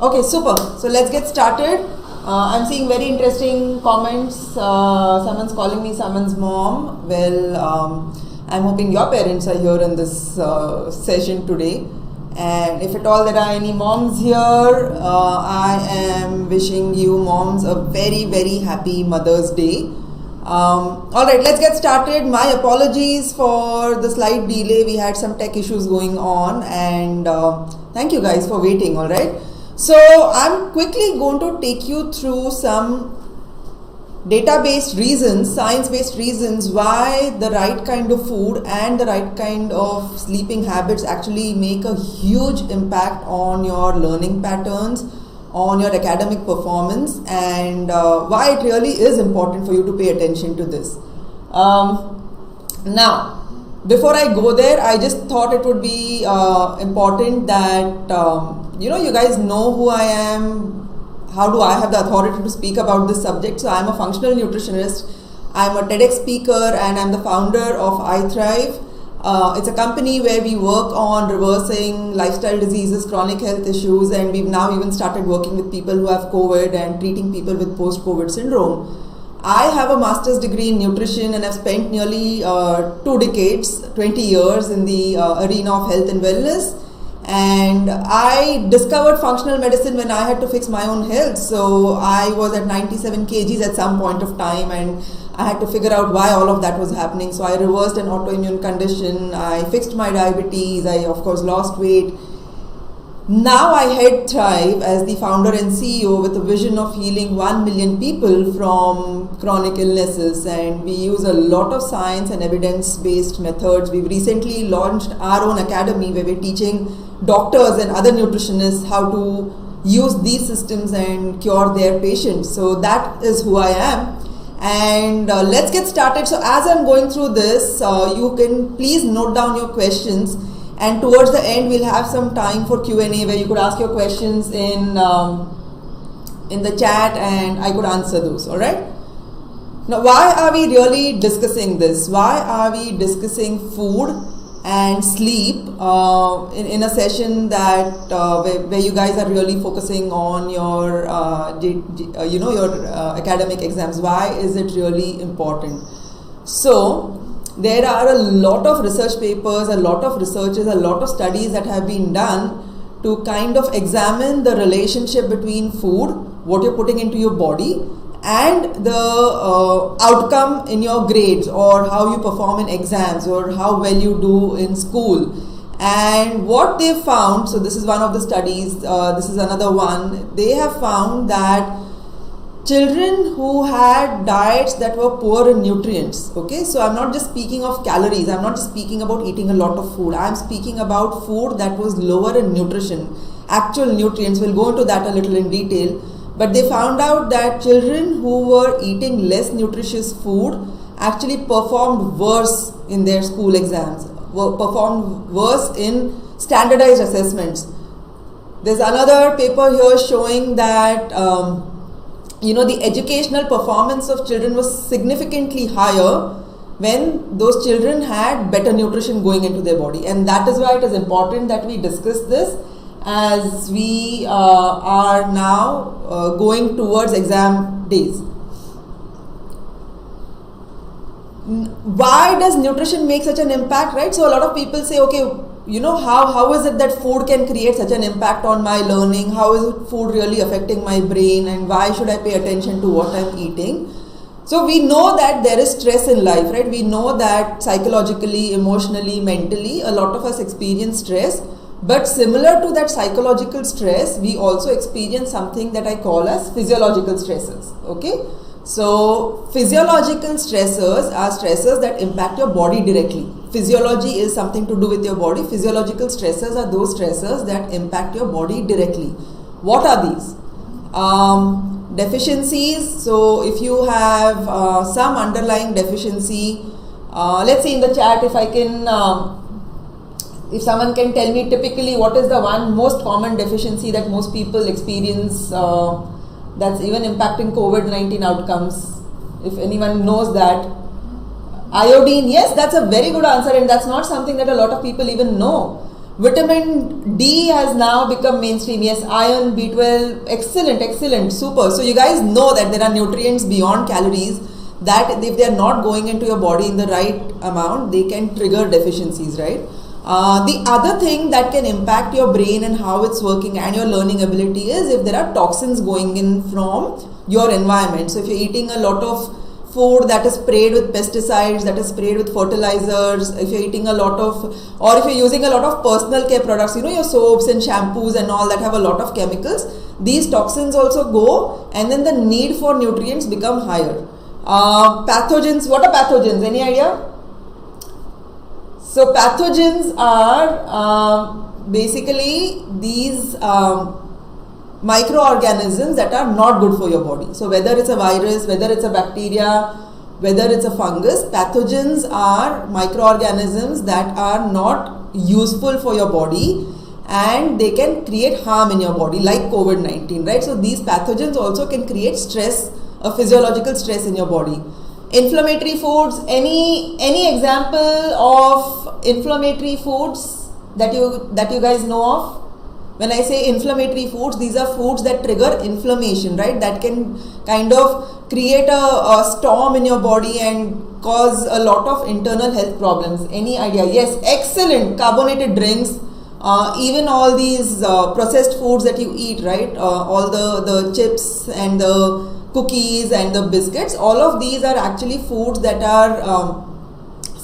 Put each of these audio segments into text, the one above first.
Okay, super. So let's get started. I'm seeing very interesting comments. Someone's calling me someone's mom. Well, I'm hoping your parents are here in this session today. And if at all there are any moms here, I am wishing you moms a very, very happy Mother's Day. Alright, let's get started. My apologies for the slight delay. We had some tech issues going on, and thank you guys for waiting. Alright, so I'm quickly going to take you through some data-based reasons, science-based reasons why the right kind of food and the right kind of sleeping habits actually make a huge impact on your learning patterns, on your academic performance, and why it really is important for you to pay attention to this. Now, before I go there, I just thought it would be important that you guys know who I am. How do I have the authority to speak about this subject? So I'm a functional nutritionist, I'm a TEDx speaker, and I'm the founder of iThrive. It's a company where we work on reversing lifestyle diseases, chronic health issues, and we've now even started working with people who have COVID and treating people with post-COVID syndrome. I have a master's degree in nutrition, and I've spent nearly 2 decades, 20 years in the arena of health and wellness. And I discovered functional medicine when I had to fix my own health. So I was at 97 kgs at some point of time, and I had to figure out why all of that was happening. So I reversed an autoimmune condition, I fixed my diabetes, I of course lost weight. Now I head Thrive as the founder and CEO with a vision of healing 1 million people from chronic illnesses, and we use a lot of science and evidence-based methods. We've recently launched our own academy where we're teaching doctors and other nutritionists how to use these systems and cure their patients. So that is who I am. And let's get started. So as I'm going through this, you can please note down your questions, and towards the end we'll have some time for Q&A where you could ask your questions in the chat and I could answer those. All right. Now, why are we really discussing this? Why are we discussing food and sleep in a session that where you guys are really focusing on your your academic exams? Why is it really important? So there are a lot of research papers, a lot of researches, a lot of studies that have been done to kind of examine the relationship between food, what you're putting into your body, and the outcome in your grades, or how you perform in exams, or how well you do in school. And what they found, so this is one of the studies, this is another one, they have found that children who had diets that were poor in nutrients, okay, so I'm not just speaking of calories, I'm not just speaking about eating a lot of food, I'm speaking about food that was lower in nutrition, actual nutrients. We'll go into that a little in detail. But they found out that children who were eating less nutritious food actually performed worse in their school exams, performed worse in standardized assessments. There's another paper here showing that the educational performance of children was significantly higher when those children had better nutrition going into their body. And that is why it is important that we discuss this as we are now going towards exam days. Why does nutrition make such an impact, right? So a lot of people say, okay, how is it that food can create such an impact on my learning? How is food really affecting my brain, and why should I pay attention to what I'm eating? So we know that there is stress in life, right? We know that psychologically, emotionally, mentally, a lot of us experience stress. But similar to that psychological stress, we also experience something that I call as physiological stressors. Okay, so physiological stressors are stressors that impact your body directly. Physiology is something to do with your body. Physiological stressors are those stressors that impact your body directly. What are these? Deficiencies. So if you have some underlying deficiency, let's see in the chat if I can. If someone can tell me typically what is the one most common deficiency that most people experience that's even impacting COVID-19 outcomes. If anyone knows that. Iodine, yes, that's a very good answer, and that's not something that a lot of people even know. Vitamin D has now become mainstream. Yes, iron, B12, excellent, excellent, super. So you guys know that there are nutrients beyond calories that if they are not going into your body in the right amount, they can trigger deficiencies, right? The other thing that can impact your brain and how it's working and your learning ability is if there are toxins going in from your environment. So if you're eating a lot of food that is sprayed with pesticides, that is sprayed with fertilizers, if you're eating a lot of, or if you're using a lot of personal care products, you know, your soaps and shampoos and all that have a lot of chemicals, these toxins also go, and then the need for nutrients become higher. Pathogens, what are pathogens? Any idea? So pathogens are basically these microorganisms that are not good for your body. So whether it's a virus, whether it's a bacteria, whether it's a fungus, pathogens are microorganisms that are not useful for your body and they can create harm in your body, like COVID-19, right? So these pathogens also can create stress, a physiological stress in your body. Inflammatory foods, any example of inflammatory foods that you guys know of? When I say inflammatory foods, these are foods that trigger inflammation, right? That can kind of create a storm in your body and cause a lot of internal health problems. Any idea? Yes, excellent. Carbonated drinks, even all these processed foods that you eat, right? All the chips and the cookies and the biscuits, all of these are actually foods that are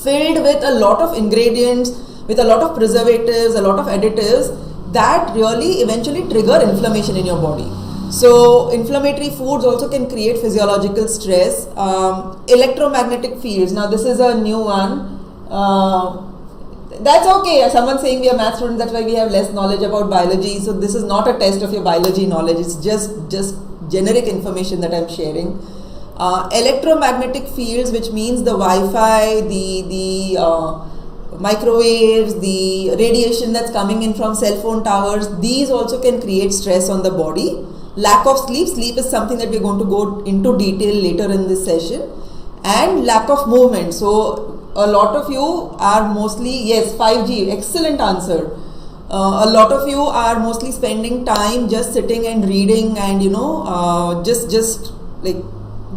filled with a lot of ingredients, with a lot of preservatives, a lot of additives that really eventually trigger inflammation in your body. So inflammatory foods also can create physiological stress. Electromagnetic fields, now this is a new one. That's okay, someone's saying we are math students, that's why we have less knowledge about biology. So this is not a test of your biology knowledge, it's just generic information that I'm sharing. Electromagnetic fields, which means the Wi-Fi, the microwaves, the radiation that's coming in from cell phone towers, these also can create stress on the body. Lack of sleep, sleep is something that we're going to go into detail later in this session. And lack of movement. So a lot of you are mostly, yes, 5G, excellent answer. A lot of you are mostly spending time just sitting and reading and just like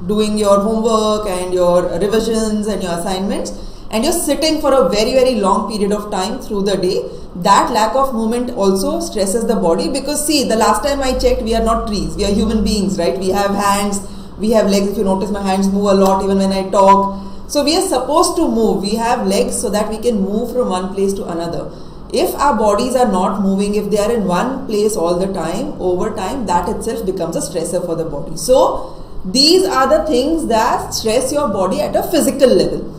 doing your homework and your revisions and your assignments, and you're sitting for a very, very long period of time through the day. That lack of movement also stresses the body, because see, the last time I checked, we are not trees, we are human beings, right? We have hands, we have legs. If you notice, my hands move a lot even when I talk. So we are supposed to move. We have legs so that we can move from one place to another. If our bodies are not moving, if they are in one place all the time, over time, that itself becomes a stressor for the body. So these are the things that stress your body at a physical level.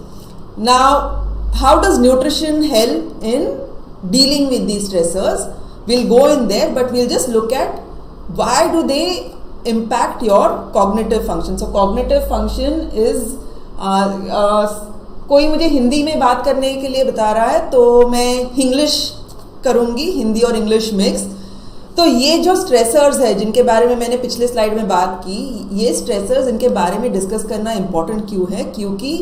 Now, how does nutrition help in dealing with these stressors? We'll go in there, but we'll just look at why do they impact your cognitive function. So cognitive function is कोई मुझे हिंदी में बात करने के लिए बता रहा है तो मैं इंग्लिश करूँगी, हिंदी और इंग्लिश मिक्स। तो ये जो स्ट्रेसर्स है जिनके बारे में मैंने पिछले स्लाइड में बात की, ये स्ट्रेसर्स, इनके बारे में डिस्कस करना इम्पॉर्टेंट क्यों है? क्योंकि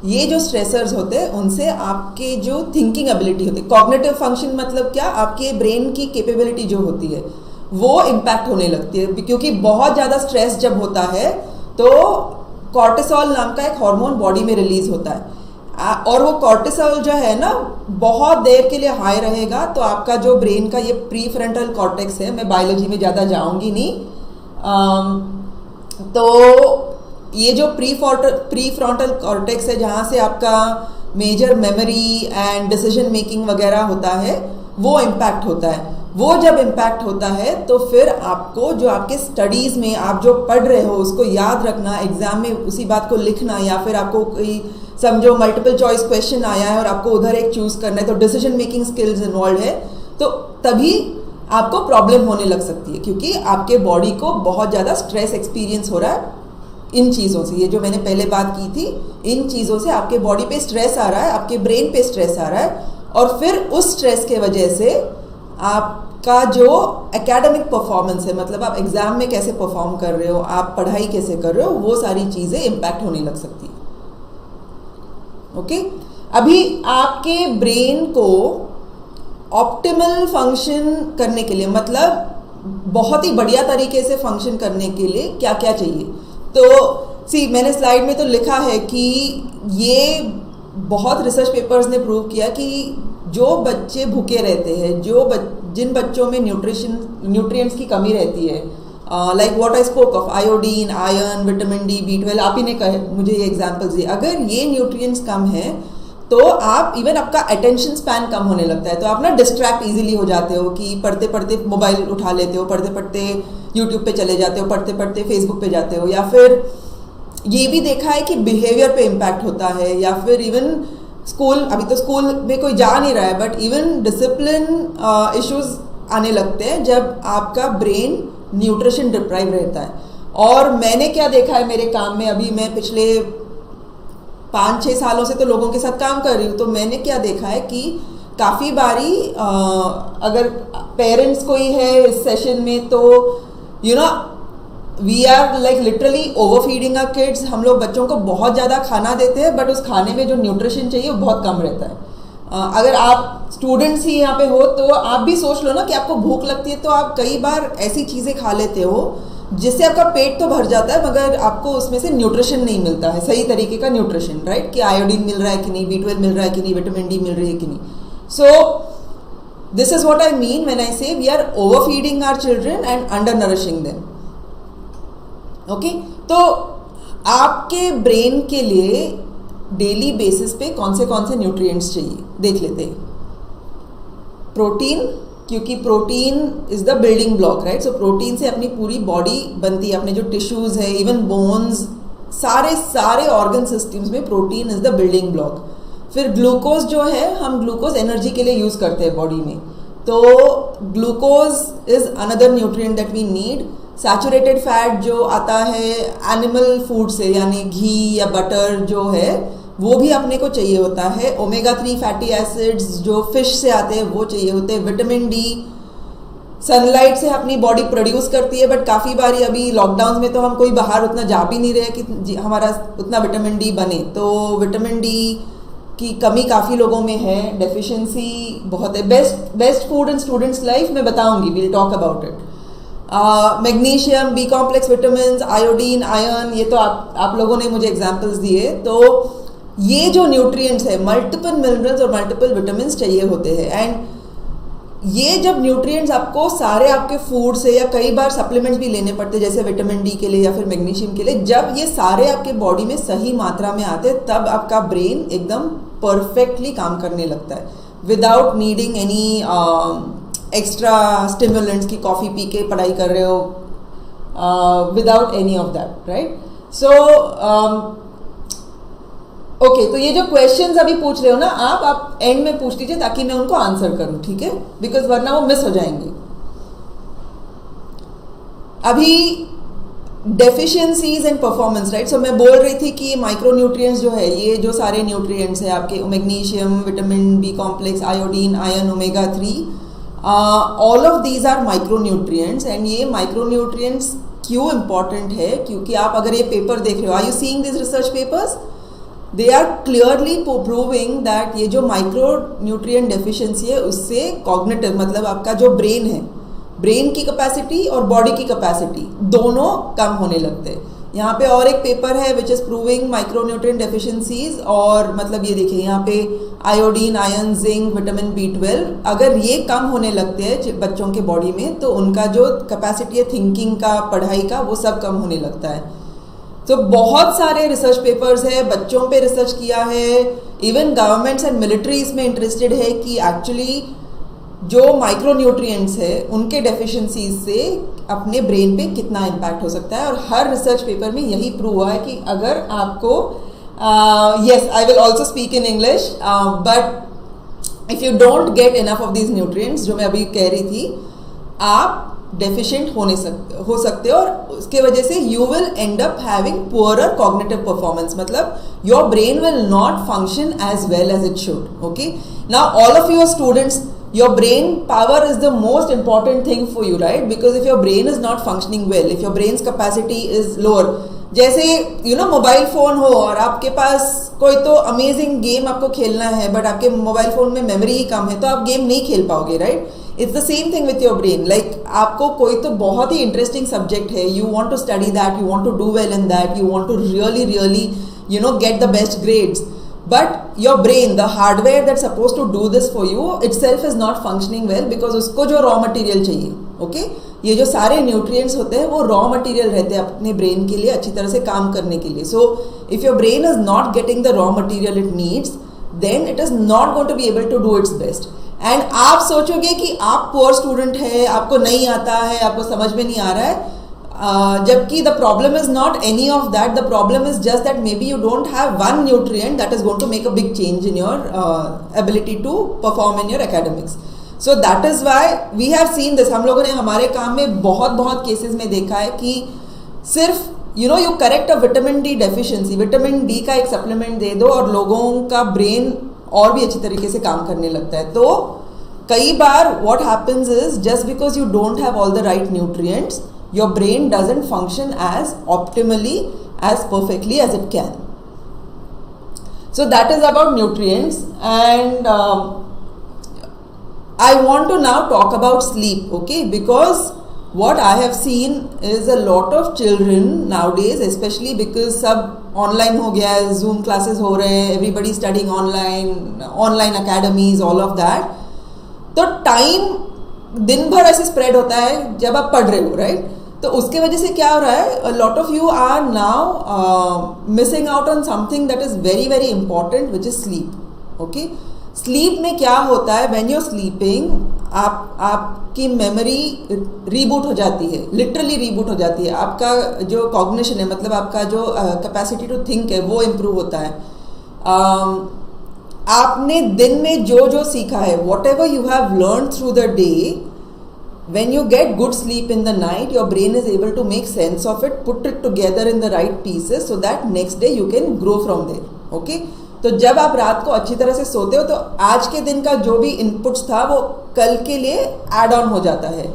ये जो स्ट्रेसर्स होते हैं उनसे आपके जो थिंकिंग एबिलिटी होती है, कॉग्निटिव फंक्शन मतलब क्या, आपके ब्रेन की कैपेबिलिटी जो होती है वो इम्पैक्ट होने लगती है। क्योंकि बहुत ज़्यादा स्ट्रेस जब होता है तो कॉर्टिसोल नाम का एक हार्मोन बॉडी में रिलीज होता है, और वो कॉर्टिसोल जो है ना बहुत देर के लिए हाई रहेगा, तो आपका जो ब्रेन का ये प्री फ्रंटल कॉर्टेक्स है, मैं बायोलॉजी में ज़्यादा जाऊंगी नहीं, तो ये जो प्री फ्रंटल कॉर्टेक्स है जहाँ से आपका major memory and decision making वगैरह होता है, वो इम्पैक्ट होता है। वो जब इम्पैक्ट होता है तो फिर आपको जो आपके स्टडीज़ में आप जो पढ़ रहे हो उसको याद रखना, एग्जाम में उसी बात को लिखना, या फिर आपको कोई समझो मल्टीपल चॉइस क्वेश्चन आया है और आपको उधर एक चूज करना है, तो डिसीजन मेकिंग स्किल्स इन्वॉल्व है, तो तभी आपको प्रॉब्लम होने लग सकती है, क्योंकि आपके बॉडी को बहुत ज़्यादा स्ट्रेस एक्सपीरियंस हो रहा है इन चीज़ों से। ये जो मैंने पहले बात की थी, इन चीज़ों से आपके बॉडी पे स्ट्रेस आ रहा है, आपके ब्रेन पे स्ट्रेस आ रहा है, और फिर उस स्ट्रेस के वजह से आपका जो एकेडमिक परफॉर्मेंस है, मतलब आप एग्ज़ाम में कैसे परफॉर्म कर रहे हो, आप पढ़ाई कैसे कर रहे हो, वो सारी चीज़ें इम्पैक्ट होने लग सकती है। ओके, अभी आपके ब्रेन को ऑप्टिमल फंक्शन करने के लिए, मतलब बहुत ही बढ़िया तरीके से फंक्शन करने के लिए क्या क्या चाहिए। तो मैंने स्लाइड में तो लिखा है कि ये बहुत रिसर्च पेपर्स ने प्रूव किया कि जो बच्चे भूखे रहते हैं, जिन बच्चों में न्यूट्रिएंट्स की कमी रहती है, like what I spoke of, iodine, iron, vitamin D, B12, आप ही ने कहे मुझे ये एग्जांपल्स दिए, अगर ये न्यूट्रिएंट्स कम है तो आप इवन आपका अटेंशन स्पैन कम होने लगता है। तो आप ना डिस्ट्रैक्ट इजीली हो जाते हो कि पढ़ते पढ़ते मोबाइल उठा लेते हो, पढ़ते पढ़ते यूट्यूब पे चले जाते हो, पढ़ते पढ़ते फेसबुक पे जाते हो, या फिर ये भी देखा है कि बिहेवियर पे इम्पैक्ट होता है, या फिर इवन स्कूल, अभी तो स्कूल में कोई जा नहीं रहा है, बट इवन डिसिप्लिन इश्यूज आने लगते हैं जब आपका ब्रेन न्यूट्रिशन डिप्राइव रहता है। और मैंने क्या देखा है मेरे काम में, अभी मैं पिछले 5-6 सालों से तो लोगों के साथ काम कर रही हूँ, तो मैंने क्या देखा है कि काफ़ी बारी अगर पेरेंट्स कोई है इस सेशन में, तो we are like literally overfeeding our kids. हम लोग बच्चों को बहुत ज़्यादा खाना देते हैं, बट उस खाने में जो न्यूट्रिशन चाहिए वो बहुत कम रहता है। अगर आप स्टूडेंट्स ही यहाँ पे हो तो आप भी सोच लो ना कि आपको भूख लगती है, तो आप कई बार ऐसी चीज़ें खा लेते हो जिससे आपका पेट तो भर जाता है, मगर आपको उसमें से न्यूट्रिशन नहीं मिलता है, सही तरीके का न्यूट्रिशन, राइट? कि आयोडीन मिल रहा है कि नहीं, B12 मिल रहा है कि नहीं, विटामिन डी मिल रही है कि नहीं। So this is what I mean when I say we are overfeeding our children and undernourishing them. Okay, तो आपके ब्रेन के लिए डेली बेसिस पे कौन से न्यूट्रिएंट्स चाहिए देख लेते हैं। प्रोटीन, क्योंकि protein is the building block, right? So protein से अपनी पूरी बॉडी बनती है, अपने जो टिश्यूज है, इवन बोन्स, सारे ऑर्गन सिस्टम्स में protein is the building block. फिर ग्लूकोज जो है, हम ग्लूकोज एनर्जी के लिए यूज करते हैं बॉडी में, तो glucose is another nutrient that we need. Saturated fat जो आता है एनिमल फूड से, यानी घी या बटर जो है, वो भी अपने को चाहिए होता है। ओमेगा 3 फैटी एसिड्स जो फिश से आते हैं वो चाहिए होते हैं। विटामिन डी सनलाइट से अपनी बॉडी प्रोड्यूस करती है, बट काफ़ी बारी अभी लॉकडाउन में तो हम कोई बाहर उतना जा भी नहीं रहे कि हमारा उतना विटामिन डी बने, तो विटामिन डी की कमी काफ़ी लोगों में है, डेफिशिएंसी बहुत है। Best food in students life मैं बताऊंगी, we'll talk about it. Magnesium, B complex vitamin, iodine, iron, ये तो आप लोगों ने मुझे एग्जाम्पल्स दिए। तो ये जो न्यूट्रिएंट्स है, मल्टीपल मिनरल्स और मल्टीपल विटामिन्स चाहिए होते हैं। एंड ये जब न्यूट्रिएंट्स आपको सारे आपके फूड से, या कई बार सप्लीमेंट्स भी लेने पड़ते हैं जैसे विटामिन डी के लिए या फिर मैग्नीशियम के लिए, जब ये सारे आपके बॉडी में सही मात्रा में आते हैं तब आपका ब्रेन एकदम परफेक्टली काम करने लगता है, without needing any extra stimulants की कॉफ़ी पी के पढ़ाई कर रहे हो, without any of that, right? So okay, तो ये जो क्वेश्चंस अभी पूछ रहे हो ना आप एंड में पूछ लीजिए ताकि मैं उनको आंसर करूं, ठीक है? बिकॉज वरना वो मिस हो जाएंगे। अभी डेफिशिएंसीज एंड परफॉर्मेंस, राइट? सो मैं बोल रही थी कि माइक्रो न्यूट्रिएंट्स जो है, ये जो सारे न्यूट्रिएंट्स है आपके, magnesium, vitamin B complex, iodine, iron, omega 3, all of these are micronutrients. And ये माइक्रो न्यूट्रिएंट्स क्यों इंपॉर्टेंट है? क्योंकि आप अगर ये पेपर देख रहे हो, are you seeing this research papers? They are clearly proving that ये जो माइक्रो न्यूट्रिएंट डेफिशिएंसी है उससे कॉग्निटिव, मतलब आपका जो ब्रेन है, ब्रेन की कैपेसिटी और बॉडी की कैपेसिटी दोनों कम होने लगते हैं। यहाँ पे और एक पेपर है which is proving micro nutrient deficiencies, और मतलब ये देखिए यहाँ पे iodine, iron, zinc, vitamin B12, अगर ये कम होने लगते हैं बच्चों के बॉडी में तो उनका जो कैपेसिटी है थिंकिंग का, पढ़ाई का, वो सब कम होने लगता है। तो बहुत सारे रिसर्च पेपर्स है, बच्चों पे रिसर्च किया है, इवन गवर्नमेंट्स एंड मिलिट्री इसमें इंटरेस्टेड है कि एक्चुअली जो माइक्रो न्यूट्रिएंट्स है उनके डेफिशिएंसीज से अपने ब्रेन पे कितना इम्पैक्ट हो सकता है। और हर रिसर्च पेपर में यही प्रूव हुआ है कि अगर आपको yes, I will also speak in English, but if you don't get enough of these nutrients, जो मैं अभी कह रही थी, आप डेफिशिएंट हो सकते हो, और उसके वजह से you will end up having poorer cognitive performance, मतलब your brain will not function as well as it should. Okay, now all of you are students, your brain power is the most important thing for you, right? Because if your brain is not functioning well, if your brain's capacity is lower, जैसे mobile phone हो और आपके पास कोई तो amazing game आपको खेलना है but आपके मोबाइल फ़ोन में मेमोरी ही कम है तो आप गेम नहीं खेल पाओगे, right? It's the same thing with your brain. Like आपको कोई तो बहुत ही इंटरेस्टिंग सब्जेक्ट है, you want to study that, you want to do well in that, you want to really really get the best grades, but your brain, the hardware that suppose to do this for you itself is not functioning well because उसको जो raw material चाहिए, okay, ये जो सारे nutrients होते हैं वो raw material रहते हैं अपने ब्रेन के लिए अच्छी तरह से काम करने के लिए. So if your brain is not getting the raw material it needs, then it is not going to be able to do its best. And आप सोचोगे कि आप पुअर स्टूडेंट है, आपको नहीं आता है, आपको समझ में नहीं आ रहा है, जबकि the problem is not any of that. The problem is just that maybe you don't have one nutrient that is going to make a big change in your ability to perform in your academics. So that is why we have seen this. हम लोगों ने हमारे काम में बहुत बहुत cases में देखा है कि सिर्फ you correct a vitamin D deficiency, vitamin D का एक सप्लीमेंट दे दो और लोगों का ब्रेन और भी अच्छी तरीके से काम करने लगता है. तो कई बार what happens is just because you don't have all the right nutrients, your brain doesn't function as optimally, as perfectly as it can. So that is about nutrients. And I want to now talk about sleep, okay, because what I have seen is a lot of children nowadays, especially because सब online हो गया है, Zoom classes हो रहे हैं, everybody studying online academies, all of that. तो time दिन भर ऐसे spread होता है जब आप पढ़ रहे हो, right? तो उसके वजह से क्या हो रहा है, a lot of you are now missing out on something that is very very important, which is sleep, okay? Sleep में क्या होता है, व्हेन यूर स्लीपिंग आपकी मेमोरी रीबूट हो जाती है, लिटरली रीबूट हो जाती है. आपका जो कॉग्निशन है, मतलब आपका जो कैपेसिटी टू थिंक है, वो इम्प्रूव होता है. आपने दिन में जो जो सीखा है, what ever you have learn through the day, when you get good sleep in the night, your brain is able to make sense of it, put it together in the right pieces so that next day you can grow from there, okay? तो जब आप रात को अच्छी तरह से सोते हो तो आज के दिन का जो भी इनपुट्स था वो कल के लिए एड ऑन हो जाता है.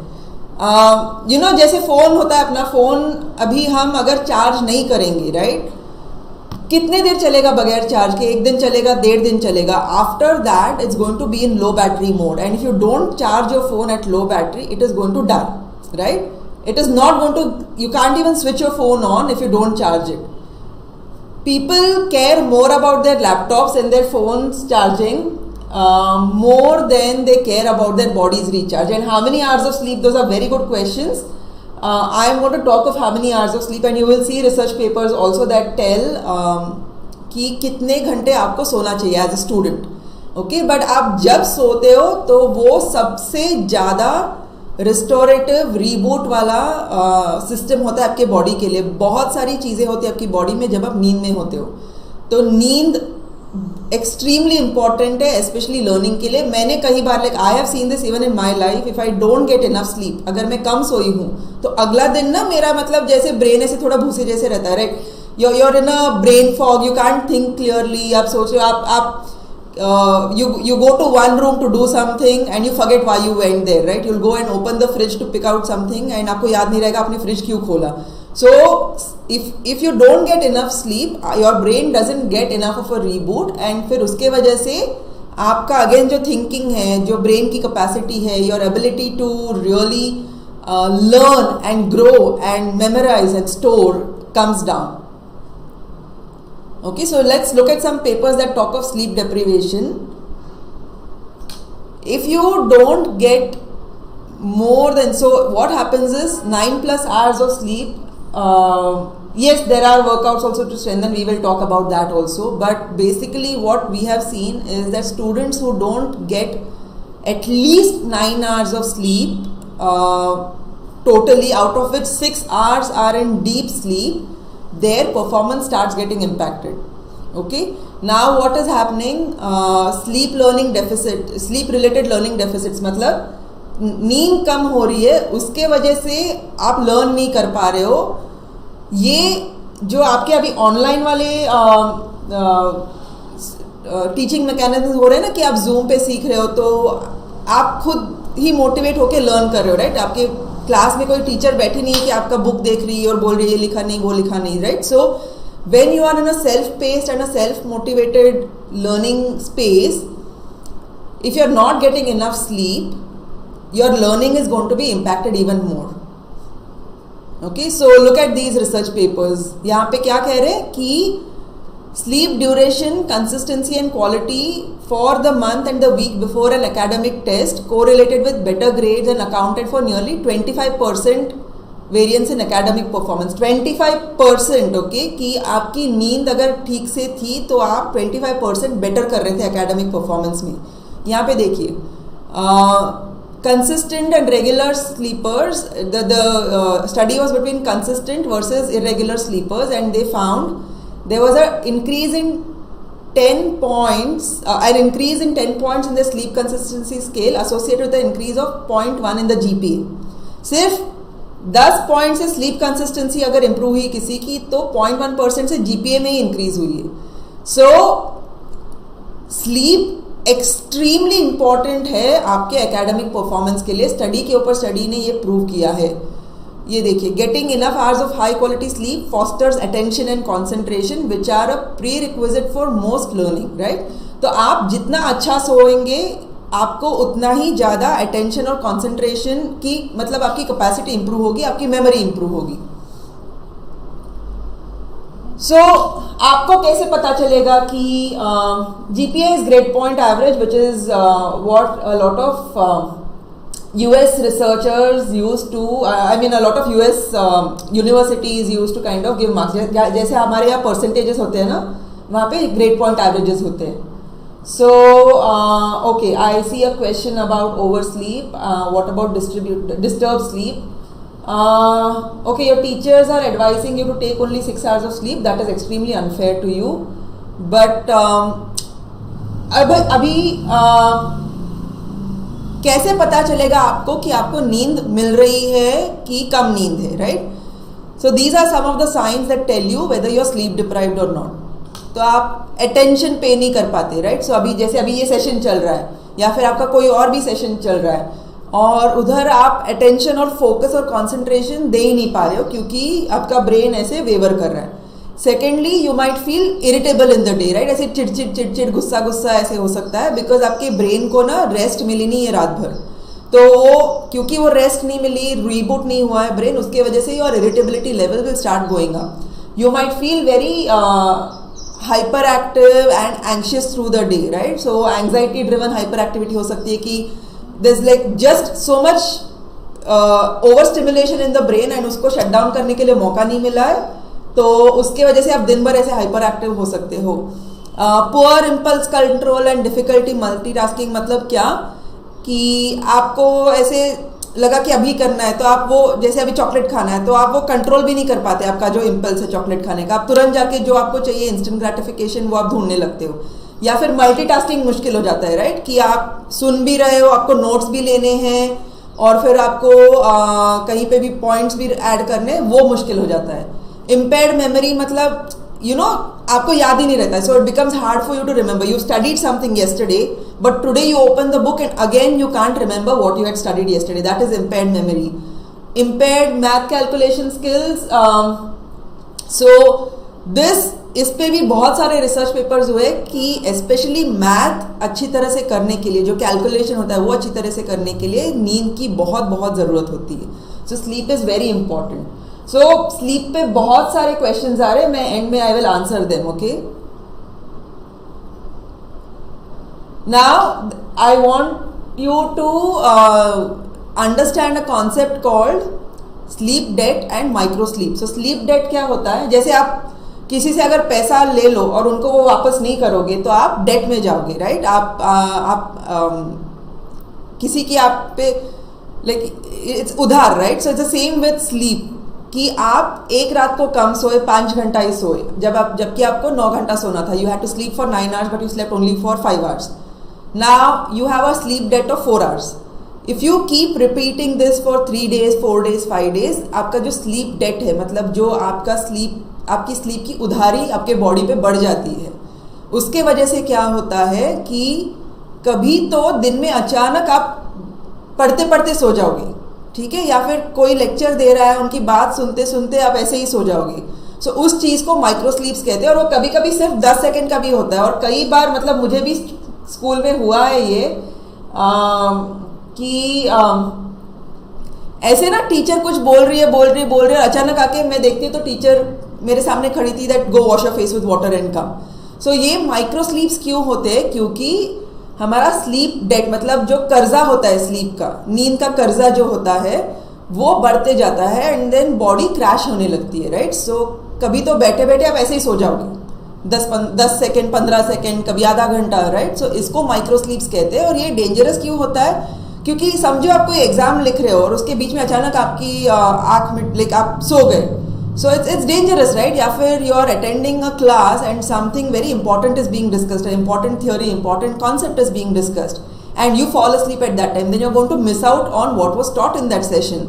जैसे फ़ोन होता है, अपना फ़ोन अभी हम अगर चार्ज नहीं करेंगे, राइट, कितने देर चलेगा बगैर चार्ज के? एक दिन चलेगा, 1.5 दिन चलेगा. After that it's going to be in low battery mode, and if you don't charge your phone at low battery it is going to die, right? It is not going to, you can't even switch your phone on if you don't charge it. People care more about their laptops and their phones charging more than they care about their bodies recharge. And how many hours of sleep? Those are very good questions. I am going to talk of how many hours of sleep, and you will see research papers also that tell कि कितने घंटे आपको सोना चाहिए as a student. Okay, but आप जब सोते हो तो वो सबसे ज़्यादा रिस्टोरेटिव रीबूट वाला सिस्टम होता है आपके बॉडी के लिए. बहुत सारी चीज़ें होती है आपकी बॉडी में जब आप नींद में होते हो. तो नींद एक्सट्रीमली इंपॉर्टेंट है, स्पेशली लर्निंग के लिए. मैंने कई बार, like I have seen this even in my life, if I don't get enough sleep, अगर मैं कम सोई हूँ तो अगला दिन ना मेरा मतलब जैसे ब्रेन ऐसे थोड़ा भूसे जैसे रहता है, right? you're in a brain fog, you can't think clearly. आप सोच रहे हो, आप you go to one room to do something and you forget why you went there, right? You'll go and open the fridge to pick out something and आपको याद नहीं रहेगा आपने फ्रिज क्यों खोला. So if you don't get enough sleep, your brain doesn't get enough of a reboot, and फिर उसके वजह से आपका अगेन जो थिंकिंग है, जो ब्रेन की कैपेसिटी है, your ability to really learn and grow and memorize and store comes down. Okay, so let's look at some papers that talk of sleep deprivation. If you don't get more than, so what happens is 9+ hours of sleep. Yes, there are workouts also to strengthen, we will talk about that also, but basically what we have seen is that students who don't get at least 9 hours of sleep totally, out of which 6 hours are in deep sleep, their performance starts getting impacted. Okay, now what is happening? Sleep learning deficit, sleep related learning deficits, मतलब नींद कम हो रही है, उसके वजह से आप learn नहीं कर पा रहे हो. ये जो आपके अभी ऑनलाइन वाले टीचिंग मैकेनिज्म हो रहे हैं ना, कि आप जूम पे सीख रहे हो तो आप खुद ही मोटिवेट होके लर्न कर रहे हो, राइट? आपके क्लास में कोई टीचर बैठी नहीं है कि आपका बुक देख रही है और बोल रही है लिखा नहीं वो लिखा नहीं, right? So when you are in a self-paced and a self-motivated learning space, if you are not getting enough sleep, your learning is going to be impacted even more. Okay, so look at these research papers. यहाँ पे क्या कह रहे हैं कि sleep duration, consistency and quality for the month and the week before an academic test correlated with better grades and accounted for nearly 25% variance in academic performance. 25%. Okay, कि आपकी नींद अगर ठीक से थी तो आप 25% बेटर कर रहे थे एकेडमिक परफॉर्मेंस में. यहाँ पे देखिए, consistent and regular sleepers, the study was between consistent versus irregular sleepers and they found there was a increase in 10 points, an increase in 10 points in the sleep consistency scale associated with the increase of 0.1 in the GPA. सिर्फ 10 point से sleep consistency अगर improve हुई किसी की तो 0.1% से GPA में ही increase हुई है. सो स्लीप एक्सट्रीमली इंपॉर्टेंट है आपके एकेडमिक परफॉर्मेंस के लिए. स्टडी के ऊपर स्टडी ने ये प्रूव किया है. ये देखिए, getting enough hours of high quality sleep fosters attention and concentration which are a prerequisite for most learning, right? तो आप जितना अच्छा सोएंगे आपको उतना ही ज़्यादा अटेंशन और कंसंट्रेशन की, मतलब आपकी कैपेसिटी इंप्रूव होगी, आपकी मेमोरी इंप्रूव होगी. सो आपको कैसे पता चलेगा कि GPA is grade point average which is what a lot of US researchers used to, I mean a lot of US universities used to kind of give marks. जैसे हमारे यहाँ परसेंटेजेस होते हैं ना, वहाँ पे ग्रेड पॉइंट एवरेजेस होते हैं. So, okay, I see a question about oversleep. What about disturbed sleep? Okay, your teachers are advising you to take only 6 hours of sleep. That is extremely unfair to you. But अभी कैसे पता चलेगा आपको कि आपको नींद मिल रही है कि कम नींद है, right? So these are some of the signs that tell you whether you are sleep deprived or not. तो आप अटेंशन पे नहीं कर पाते, राइट? सो अभी जैसे अभी ये सेशन चल रहा है या फिर आपका कोई और भी सेशन चल रहा है और उधर आप अटेंशन और फोकस और कंसंट्रेशन दे ही नहीं पा रहे हो क्योंकि आपका ब्रेन ऐसे वेवर कर रहा है. Secondly, you might feel irritable in the day, right? ऐसे चिड़चिड़ गुस्सा गुस्सा ऐसे हो सकता है बिकॉज आपके ब्रेन को ना रेस्ट मिली नहीं है रात भर. तो वो क्योंकि वो रेस्ट नहीं मिली, रीबूट नहीं हुआ है ब्रेन, उसके वजह से और irritability level will start going up. You might feel very hyperactive and anxious through the day, right? So anxiety driven hyperactivity हो सकती है कि there's like just so much overstimulation in the brain and उसको shut down करने के लिए मौका नहीं मिला है, तो उसके वजह से आप दिन भर ऐसे hyperactive हो सकते हो. Poor impulse control and difficulty multitasking, मतलब क्या कि आपको ऐसे लगा कि अभी करना है तो आप वो, जैसे अभी चॉकलेट खाना है तो आप वो कंट्रोल भी नहीं कर पाते, आपका जो इम्पल्स है चॉकलेट खाने का, आप तुरंत जाके जो आपको चाहिए इंस्टेंट ग्रेटिफिकेशन वो आप ढूंढने लगते हो. या फिर मल्टीटास्किंग मुश्किल हो जाता है, राइट? कि आप सुन भी रहे हो, आपको नोट्स भी लेने हैं और फिर आपको कहीं पे भी पॉइंट्स भी ऐड करने, वो मुश्किल हो जाता है. इम्पेयर्ड मेमोरी, मतलब you know, आपको याद ही नहीं रहता है. So it becomes hard for you to remember. You studied something yesterday, but today you open the book and again you can't remember what you had studied yesterday. That is impaired memory. Impaired math calculation skills. So this, इस पे भी बहुत सारे research papers हुए कि specially math अच्छी तरह से करने के लिए, जो कैलकुलेशन होता है वो अच्छी तरह से करने के लिए नींद की बहुत बहुत ज़रूरत होती है. So sleep is very important. So sleep पे बहुत सारे क्वेश्चंस आ रहे हैं, मैं एंड में I will answer them. Okay, now I want you to understand a concept called sleep debt and micro sleep. So sleep debt क्या होता है? जैसे आप किसी से अगर पैसा ले लो और उनको वो वापस नहीं करोगे तो आप डेट में जाओगे, राइट? किसी की आप पे लाइक इट्स उधार, right? So it's the same with sleep कि आप एक रात को कम सोए, 5 घंटा ही सोए, जबकि आपको 9 घंटा सोना था. You had to sleep for 9 hours but you slept only for 5 hours. Now you have a sleep debt of 4 hours. If you keep repeating this for 3 days, 4 days, 5 days, आपका जो स्लीप डेट है, मतलब जो आपका आपकी sleep की उधारी आपके बॉडी पे बढ़ जाती है. उसके वजह से क्या होता है कि कभी तो दिन में अचानक आप पढ़ते पढ़ते सो जाओगे, ठीक है, या फिर कोई लेक्चर दे रहा है, उनकी बात सुनते सुनते आप ऐसे ही सो जाओगे। सो उस चीज़ को माइक्रो स्लीप्स कहते हैं, और वो कभी कभी सिर्फ 10 सेकेंड का भी होता है। और कई बार मतलब मुझे भी स्कूल में हुआ है ये कि ऐसे ना टीचर कुछ बोल रही है, अचानक आके मैं देखती हूँ तो टीचर मेरे सामने खड़ी थी, that go wash your face with water and come. So ये माइक्रो स्लीप्स क्यों होते हैं? क्योंकि हमारा स्लीप डेट मतलब जो कर्जा होता है स्लीप का, नींद का कर्जा जो होता है वो बढ़ते जाता है एंड देन बॉडी क्रैश होने लगती है, राइट। सो कभी तो बैठे बैठे आप ऐसे ही सो जाओगे 10 सेकेंड 15 सेकेंड, कभी आधा घंटा, राइट। सो इसको माइक्रो स्लीप्स कहते हैं। और ये डेंजरस क्यों होता है? क्योंकि समझो आप कोई एग्जाम लिख रहे हो और उसके बीच में अचानक आपकी आँख में लाइक आप सो गए, सो इट्स डेंजरस, राइट। या फिर you are attending a class and something very important is being discussed, important theory, important concept is being discussed, and you fall asleep at that time, then you're going to miss out on what was taught in that session.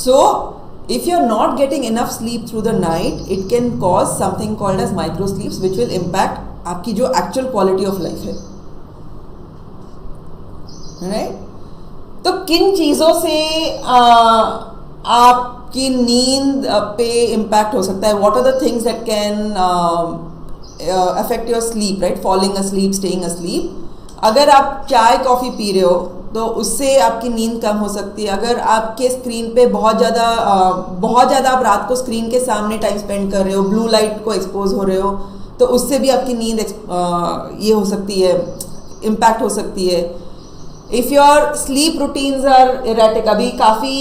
So if you're not getting enough sleep through the night, it can cause something called as micro sleeps, which will impact आपकी जो actual quality of life है, right? तो किन चीज़ों से आपकी नींद पे impact हो सकता है? What are the things that can affect your sleep, right? Falling asleep, staying asleep. अगर आप चाय कॉफ़ी पी रहे हो तो उससे आपकी नींद कम हो सकती है। अगर आपके स्क्रीन पे बहुत ज़्यादा आप रात को स्क्रीन के सामने टाइम स्पेंड कर रहे हो, ब्लू लाइट को एक्सपोज हो रहे हो, तो उससे भी आपकी नींद ये हो सकती है, इम्पैक्ट हो सकती है। If your sleep routines are erratic, अभी काफ़ी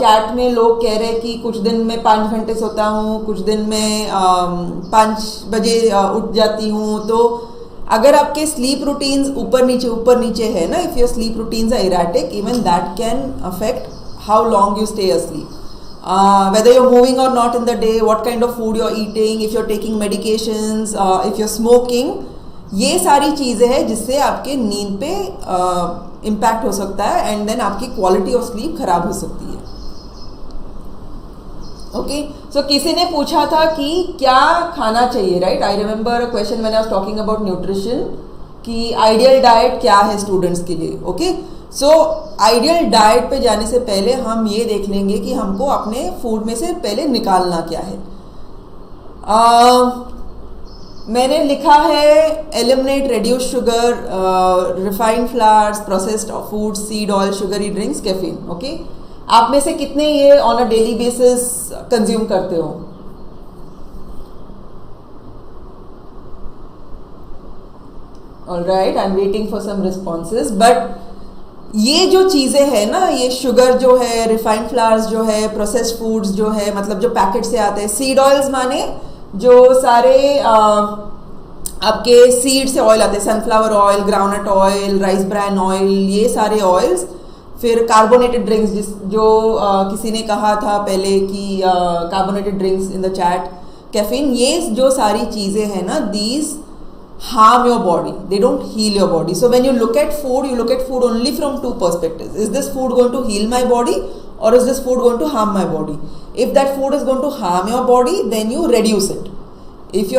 चैट में लोग कह रहे हैं कि कुछ दिन में 5 घंटे सोता हूँ, कुछ दिन में 5 बजे उठ जाती हूँ। तो अगर आपके स्लीप रूटीन्स ऊपर नीचे है ना, if your sleep routines are erratic, even that can affect how long you stay asleep, whether you're moving or not in the day, what kind of food you're eating, if you're taking medications, if you're smoking, ये सारी चीज़ें हैं जिससे आपके नींद पे impact हो सकता है एंड देन आपकी क्वालिटी ऑफ स्लीप खराब हो सकती है। ओके, सो किसी ने पूछा था कि क्या खाना चाहिए, right. I remember a question when I was talking about nutrition कि आइडियल डाइट क्या है स्टूडेंट्स के लिए। ओके, सो आइडियल डाइट पे जाने से पहले हम ये देख लेंगे कि हमको अपने फूड में से पहले निकालना क्या है। मैंने लिखा है eliminate reduce sugar, refined flours, processed food, seed oil, sugary drinks, caffeine. Okay, आप में से कितने ये on a daily basis consume करते हो? Alright, I am waiting for some responses. But ये जो चीज़ें हैं ना, ये शुगर जो है, रिफाइंड फ्लावर्स जो है, प्रोसेस्ड फूड्स जो है, मतलब जो पैकेट से आते हैं, सीड ऑयल्स माने जो सारे आपके सीड से ऑयल आते हैं, sunflower oil, groundnut oil, rice bran oil, ये सारे ऑयल्स। फिर कार्बोनेटेड ड्रिंक्स, जो किसी ने कहा था पहले कि carbonated drinks in the chat, caffeine, ये जो सारी चीज़ें हैं ना, these harm your body, they don't heal your body. So when you look at food only from two perspectives. Is this food going to heal my body or is this food going to harm my body? If that food is going to harm your body, then you reduce it. If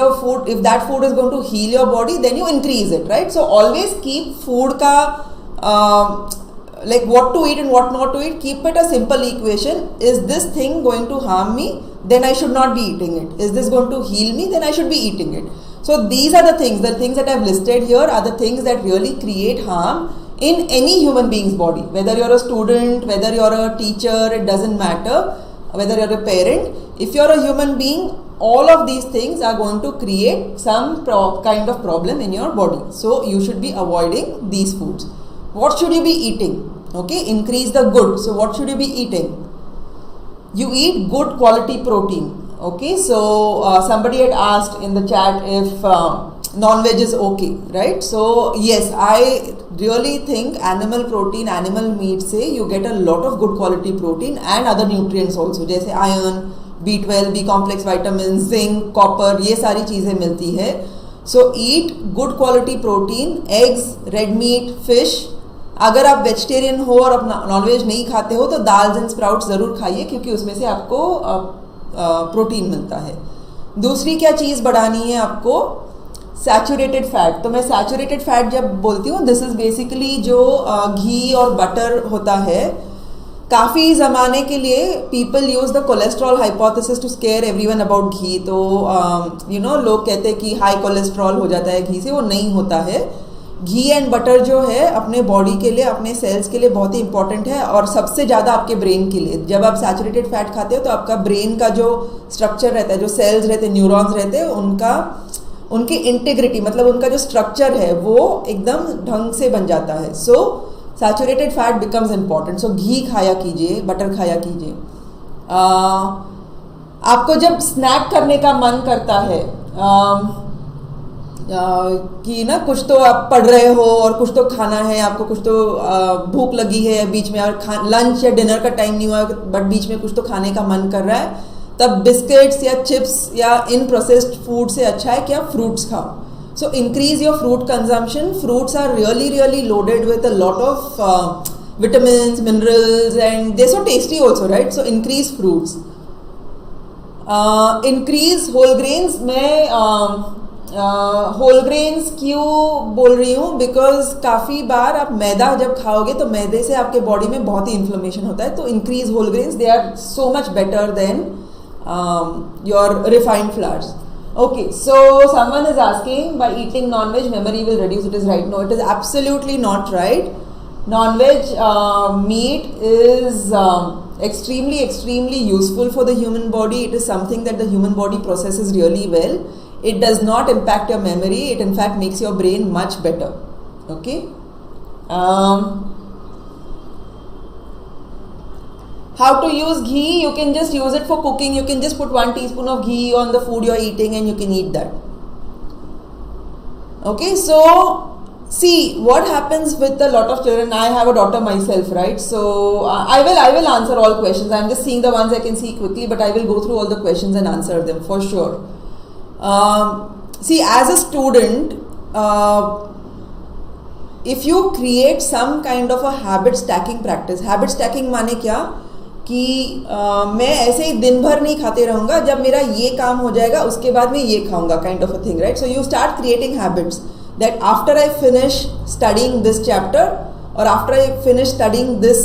that food is going to heal your body, then you increase it, right? So always keep food ka like what to eat and what not to eat, keep it a simple equation. Is this thing going to harm me? Then I should not be eating it. Is this going to heal me? Then I should be eating it. So these are the things that I've listed here are the things that really create harm in any human being's body. Whether you're a student, whether you're a teacher, it doesn't matter. Whether you're a parent, if you're a human being, all of these things are going to create some kind of problem in your body. So you should be avoiding these foods. What should you be eating? Okay, increase the good. So what should you be eating? You eat good quality protein. Okay, so somebody had asked in the chat if non-veg is okay, right? So yes, I really think animal protein, animal meat से you get a lot of good quality protein and other nutrients also, जैसे iron, B12, B complex vitamins, zinc, copper, ये सारी चीज़ें मिलती है। So eat good quality protein, eggs, red meat, fish. अगर आप vegetarian हो और आप नॉनवेज नहीं खाते हो तो दाल्स एंड स्प्राउट्स ज़रूर खाइए, क्योंकि उसमें से आपको प्रोटीन मिलता है। दूसरी क्या चीज़ बढ़ानी है आपको? Saturated fat. तो मैं सैचुरेटेड फैट जब बोलती हूँ, दिस इज़ बेसिकली जो घी और बटर होता है। काफ़ी ज़माने के लिए people use the cholesterol hypothesis to scare everyone about ghee. तो लोग कहते हैं कि हाई कोलेस्ट्रॉल हो जाता है घी से, वो नहीं होता है। घी एंड बटर जो है अपने बॉडी के लिए, अपने सेल्स के लिए बहुत ही इंपॉर्टेंट है, और सबसे ज़्यादा आपके ब्रेन के लिए। जब आप सैचुरेटेड फैट खाते हो तो आपका ब्रेन का जो स्ट्रक्चर रहता है, जो सेल्स रहते हैं, न्यूरॉन्स रहते हैं, उनकी इंटीग्रिटी मतलब उनका जो स्ट्रक्चर है वो एकदम ढंग से बन जाता है। So saturated fat becomes important. So ghee खाया कीजिए, बटर खाया कीजिए। आपको जब स्नैक करने का मन करता है कि ना कुछ तो आप पढ़ रहे हो और कुछ तो खाना है आपको, कुछ तो भूख लगी है बीच में, और लंच या डिनर का टाइम नहीं हुआ बट बीच में कुछ तो खाने का मन कर रहा है, तब बिस्किट्स या चिप्स या इन प्रोसेस्ड फूड से अच्छा है कि आप फ्रूट्स खाओ। So increase your fruit consumption. Fruits are really loaded with a lot of vitamins, minerals, and they're so tasty also, right? So increase fruits. Increase whole grains. मैं whole grains क्यों बोल रही हूँ? बिकॉज काफ़ी बार आप मैदा जब खाओगे तो मैदे से आपके बॉडी में बहुत ही इन्फ्लेमेशन होता है। तो increase whole grains, they are so much better than your refined flours. Okay, so someone is asking, by eating non-veg memory will reduce. It is right? No, it is absolutely not right. Non-veg meat is extremely useful for the human body. It is something that the human body processes really well. It does not impact your memory. It in fact makes your brain much better. Okay. How to use ghee? You can just use it for cooking. You can just put 1 teaspoon of ghee on the food you're eating and you can eat that. Okay, so see what happens with a lot of children. I have a daughter myself, right? So I will answer all questions. I'm just seeing the ones I can see quickly, but I will go through all the questions and answer them for sure. See, as a student, if you create some kind of a habit stacking practice. Habit stacking माने क्या कि मैं ऐसे ही दिन भर नहीं खाते रहूँगा, जब मेरा ये काम हो जाएगा उसके बाद मैं ये खाऊंगा, kind of a thing, right? So you start creating habits that after I finish studying this chapter और after I finish studying this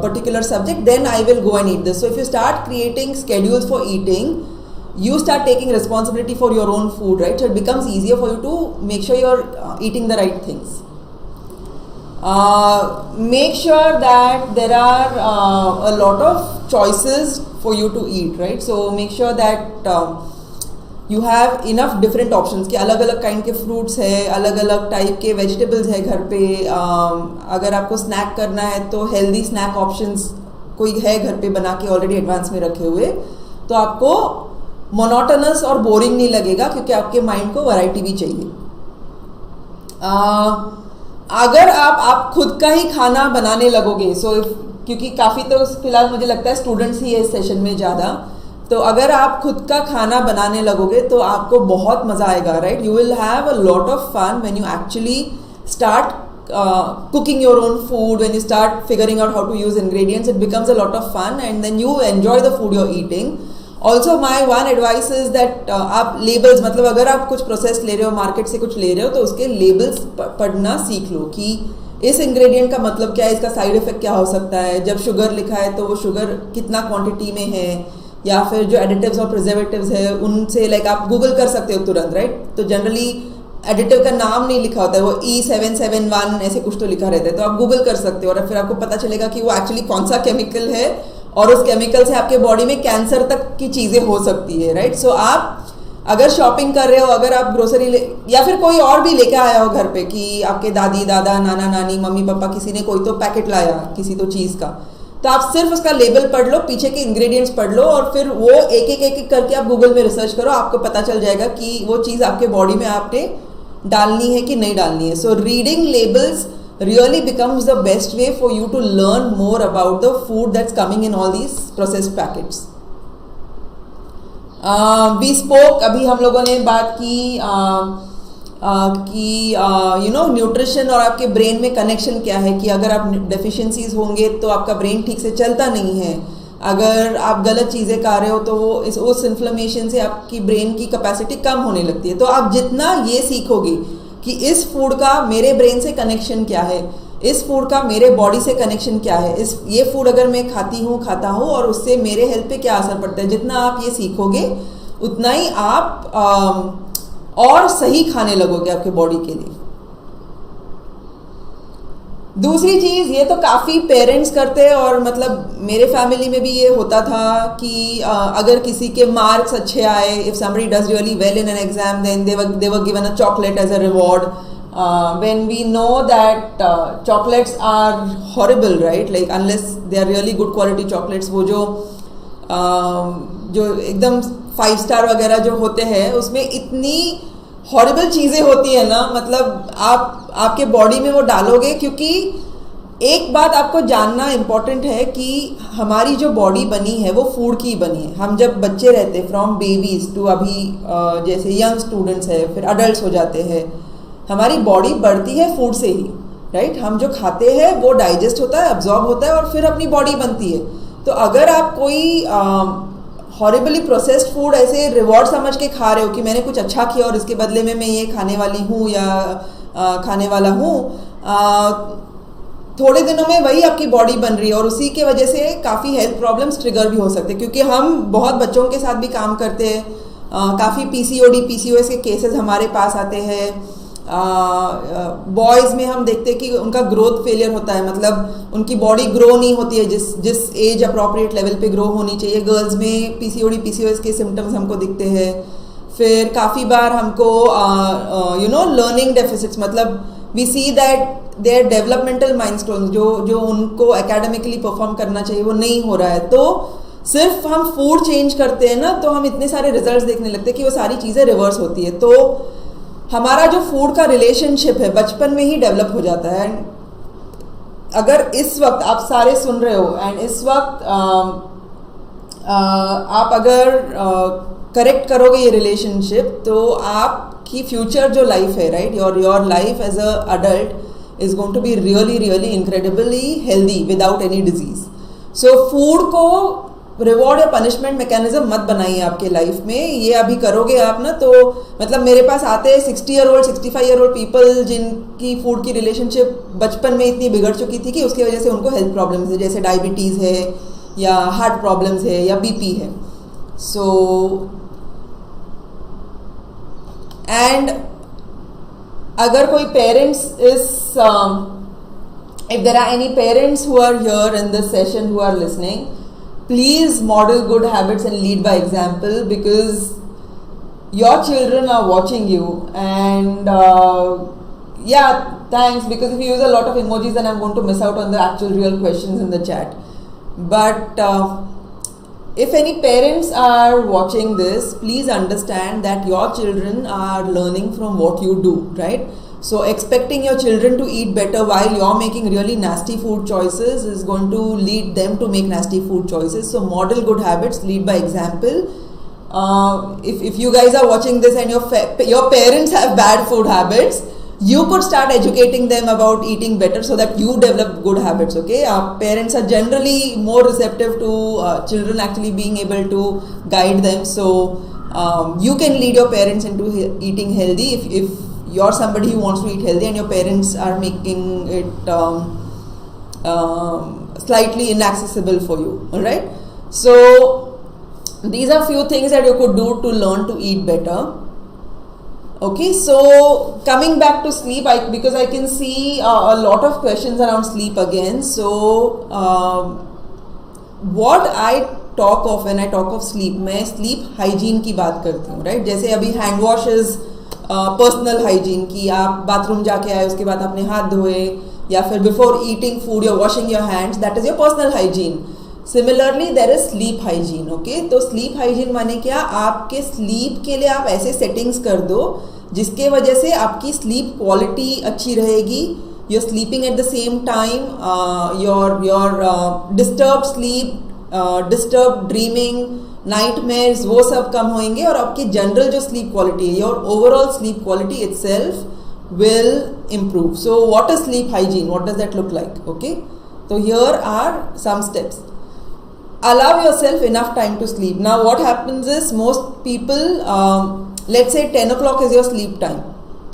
particular subject, then I will go and eat this. So if you start creating schedules for eating, you start taking responsibility for your own food, right? So it becomes easier for you to make sure you're eating the right things. Make sure that there are a lot of choices for you to eat, right? So make sure that you have enough different options कि अलग अलग kind के fruits है, अलग अलग type के vegetables है घर पे. अगर आपको स्नैक करना है तो हेल्दी स्नैक ऑप्शंस कोई है घर पे बना के ऑलरेडी एडवांस में रखे हुए, तो आपको मोनोटोनस और बोरिंग नहीं लगेगा क्योंकि आपके माइंड को वैरायटी भी चाहिए. अगर आप खुद का ही खाना बनाने लगोगे, क्योंकि काफ़ी तो फिलहाल मुझे लगता है स्टूडेंट्स ही है इस सेशन में ज़्यादा, तो अगर आप खुद का खाना बनाने लगोगे तो आपको बहुत मज़ा आएगा, right? You will have a lot of fun when you actually start cooking your own food. When you start figuring out how to use ingredients, it becomes a lot of fun and then you enjoy the food you're eating. Also my one advice is that आप labels, मतलब अगर आप कुछ process ले रहे हो, market से कुछ ले रहे हो, तो उसके लेबल्स पढ़ना सीख लो कि इस इंग्रेडिएंट का मतलब क्या है, इसका साइड इफेक्ट क्या हो सकता है. जब शुगर लिखा है तो वो शुगर कितना क्वांटिटी में है, या फिर जो एडिटिव्स और प्रिजर्वेटिव्स है उनसे लाइक आप गूगल कर सकते हो तुरंत, राइट? तो जनरली एडिटिव का नाम नहीं लिखा होता है, वो E771 ऐसे कुछ तो लिखा रहता है, तो आप गूगल कर सकते हो और फिर आपको पता चलेगा कि वो एक्चुअली कौन सा केमिकल है और उस केमिकल से आपके बॉडी में कैंसर तक की चीज़ें हो सकती है, राइट? सो आप अगर शॉपिंग कर रहे हो, अगर आप ग्रोसरी या फिर कोई और भी लेके आया हो घर पे कि आपके दादी दादा नाना नानी मम्मी पापा किसी ने कोई तो पैकेट लाया किसी तो चीज़ का, तो आप सिर्फ उसका लेबल पढ़ लो, पीछे के इंग्रेडिएंट्स पढ़ लो और फिर वो एक एक करके आप गूगल में रिसर्च करो, आपको पता चल जाएगा कि वो चीज़ आपके बॉडी में आपने डालनी है कि नहीं डालनी है. So reading labels really becomes the best way for you to learn more about the food that's coming in all these processed packets. We spoke, अभी हम लोगों ने बात की न्यूट्रिशन और आपके ब्रेन में कनेक्शन क्या है, कि अगर आप डेफिशिएंसीज होंगे तो आपका ब्रेन ठीक से चलता नहीं है, अगर आप गलत चीज़ें खा रहे हो तो वो उस इन्फ्लेमेशन से आपकी ब्रेन की कैपेसिटी कम होने लगती है. तो आप जितना ये सीखोगे कि इस फूड का मेरे ब्रेन से कनेक्शन क्या है, इस फूड का मेरे बॉडी से कनेक्शन क्या है, ये फूड अगर मैं खाता हूँ और उससे मेरे हेल्थ पे क्या असर पड़ता है। जितना आप ये सीखोगे उतना ही आप और सही खाने लगोगे आपके बॉडी के लिए। दूसरी चीज़, ये तो काफ़ी पेरेंट्स करते हैं और मतलब मेरे फैमिली में भी ये होता था कि अगर किसी के मार्क्स अच्छे आए, if somebody does really well in an exam, then they were given a chocolate as a reward, when we know that chocolates are horrible, right? Like unless they are really good quality chocolates, वो जो एकदम 5 star वगैरह जो होते हैं उसमें इतनी horrible चीज़ें होती है ना, मतलब आपके बॉडी में वो डालोगे। क्योंकि एक बात आपको जानना इम्पॉर्टेंट है कि हमारी जो बॉडी बनी है वो फूड की बनी है। हम जब बच्चे रहते हैं, फ्रॉम बेबीज टू अभी जैसे यंग स्टूडेंट्स है, फिर अडल्ट हो जाते हैं, हमारी बॉडी बढ़ती है फूड से ही, राइट? हम जो खाते हैं वो डाइजेस्ट होता है, अब्जॉर्ब होता है और फिर अपनी बॉडी बनती है। तो अगर आप कोई हॉरिबली प्रोसेस्ड फूड ऐसे रिवॉर्ड समझ के खा रहे हो कि मैंने कुछ अच्छा किया और इसके बदले में मैं ये खाने वाली हूँ या खाने वाला हूँ, थोड़े दिनों में वही आपकी बॉडी बन रही है और उसी के वजह से काफ़ी हेल्थ प्रॉब्लम्स ट्रिगर भी हो सकते हैं। क्योंकि हम बहुत बच्चों के साथ भी काम करते हैं, काफ़ी PCOS के केसेस हमारे पास आते हैं। बॉयज़ में हम देखते हैं कि उनका ग्रोथ फेलियर होता है, मतलब उनकी बॉडी ग्रो नहीं होती है जिस एज अप्रोप्रिएट लेवल पे ग्रो होनी चाहिए। गर्ल्स में PCOS के सिम्टम्स हमको दिखते हैं। फिर काफ़ी बार हमको लर्निंग डेफिसिट्स, मतलब we see that there developmental milestones जो उनको एकेडमिकली परफॉर्म करना चाहिए वो नहीं हो रहा है। तो सिर्फ हम फूड चेंज करते हैं ना, तो हम इतने सारे रिजल्ट्स देखने लगते हैं कि वो सारी चीज़ें रिवर्स होती है। तो हमारा जो फूड का रिलेशनशिप है बचपन में ही डेवलप हो जाता है। अगर इस वक्त आप सारे सुन रहे हो एंड इस वक्त आप अगर करेक्ट करोगे ये रिलेशनशिप, तो आपकी फ्यूचर जो लाइफ है, right, your life as a adult is going to be really incredibly healthy without any disease. So food को रिवॉर्ड या पनिशमेंट मैकेनिज्म मत बनाइए आपके लाइफ में। ये अभी करोगे आप ना, तो मतलब मेरे पास आते हैं 60-year-old 65-year-old पीपल जिनकी फूड की रिलेशनशिप बचपन में इतनी बिगड़ चुकी थी कि उसकी वजह से उनको हेल्थ प्रॉब्लम्स है, जैसे डायबिटीज़ है या हार्ट प्रॉब्लम्स है या BP है। सो एंड अगर कोई parents if there are any parents who are here in this session who are listening, please model good habits and lead by example, because your children are watching you. And yeah, thanks, because if you use a lot of emojis then I'm going to miss out on the actual real questions in the chat. But if any parents are watching this, please understand that your children are learning from what you do, right? So expecting your children to eat better while you're making really nasty food choices is going to lead them to make nasty food choices. So model good habits, lead by example. If you guys are watching this and your parents have bad food habits, you could start educating them about eating better so that you develop good habits, okay? Parents are generally more receptive to children actually being able to guide them. So you can lead your parents into eating healthy if you're somebody who wants to eat healthy and your parents are making it slightly inaccessible for you, all right? So these are few things that you could do to learn to eat better. Okay, so coming back to sleep, because I can see a lot of questions around sleep again. So what I talk of when I talk of sleep, मैं sleep hygiene की बात करती हूँ, right? जैसे अभी hand wash is personal hygiene की, आप bathroom जाके आए उसके बाद आपने हाथ धोए, या फिर before eating food you are washing your hands, that is your personal hygiene. Similarly there is sleep hygiene, okay? तो स्लीप हाइजीन माने क्या? आपके स्लीप के लिए आप ऐसे सेटिंग्स कर दो जिसके वजह से आपकी स्लीप क्वालिटी अच्छी रहेगी। You are sleeping at the same time, your disturb sleep, disturb dreaming, nightmares, वो सब कम होंगे और आपकी जनरल जो स्लीप क्वालिटी है, your overall sleep quality itself will improve. So what is sleep hygiene? What does that look like? Okay, so here are some steps. Allow yourself enough time to sleep. Now what happens is most people, let's say 10 o'clock is your sleep time,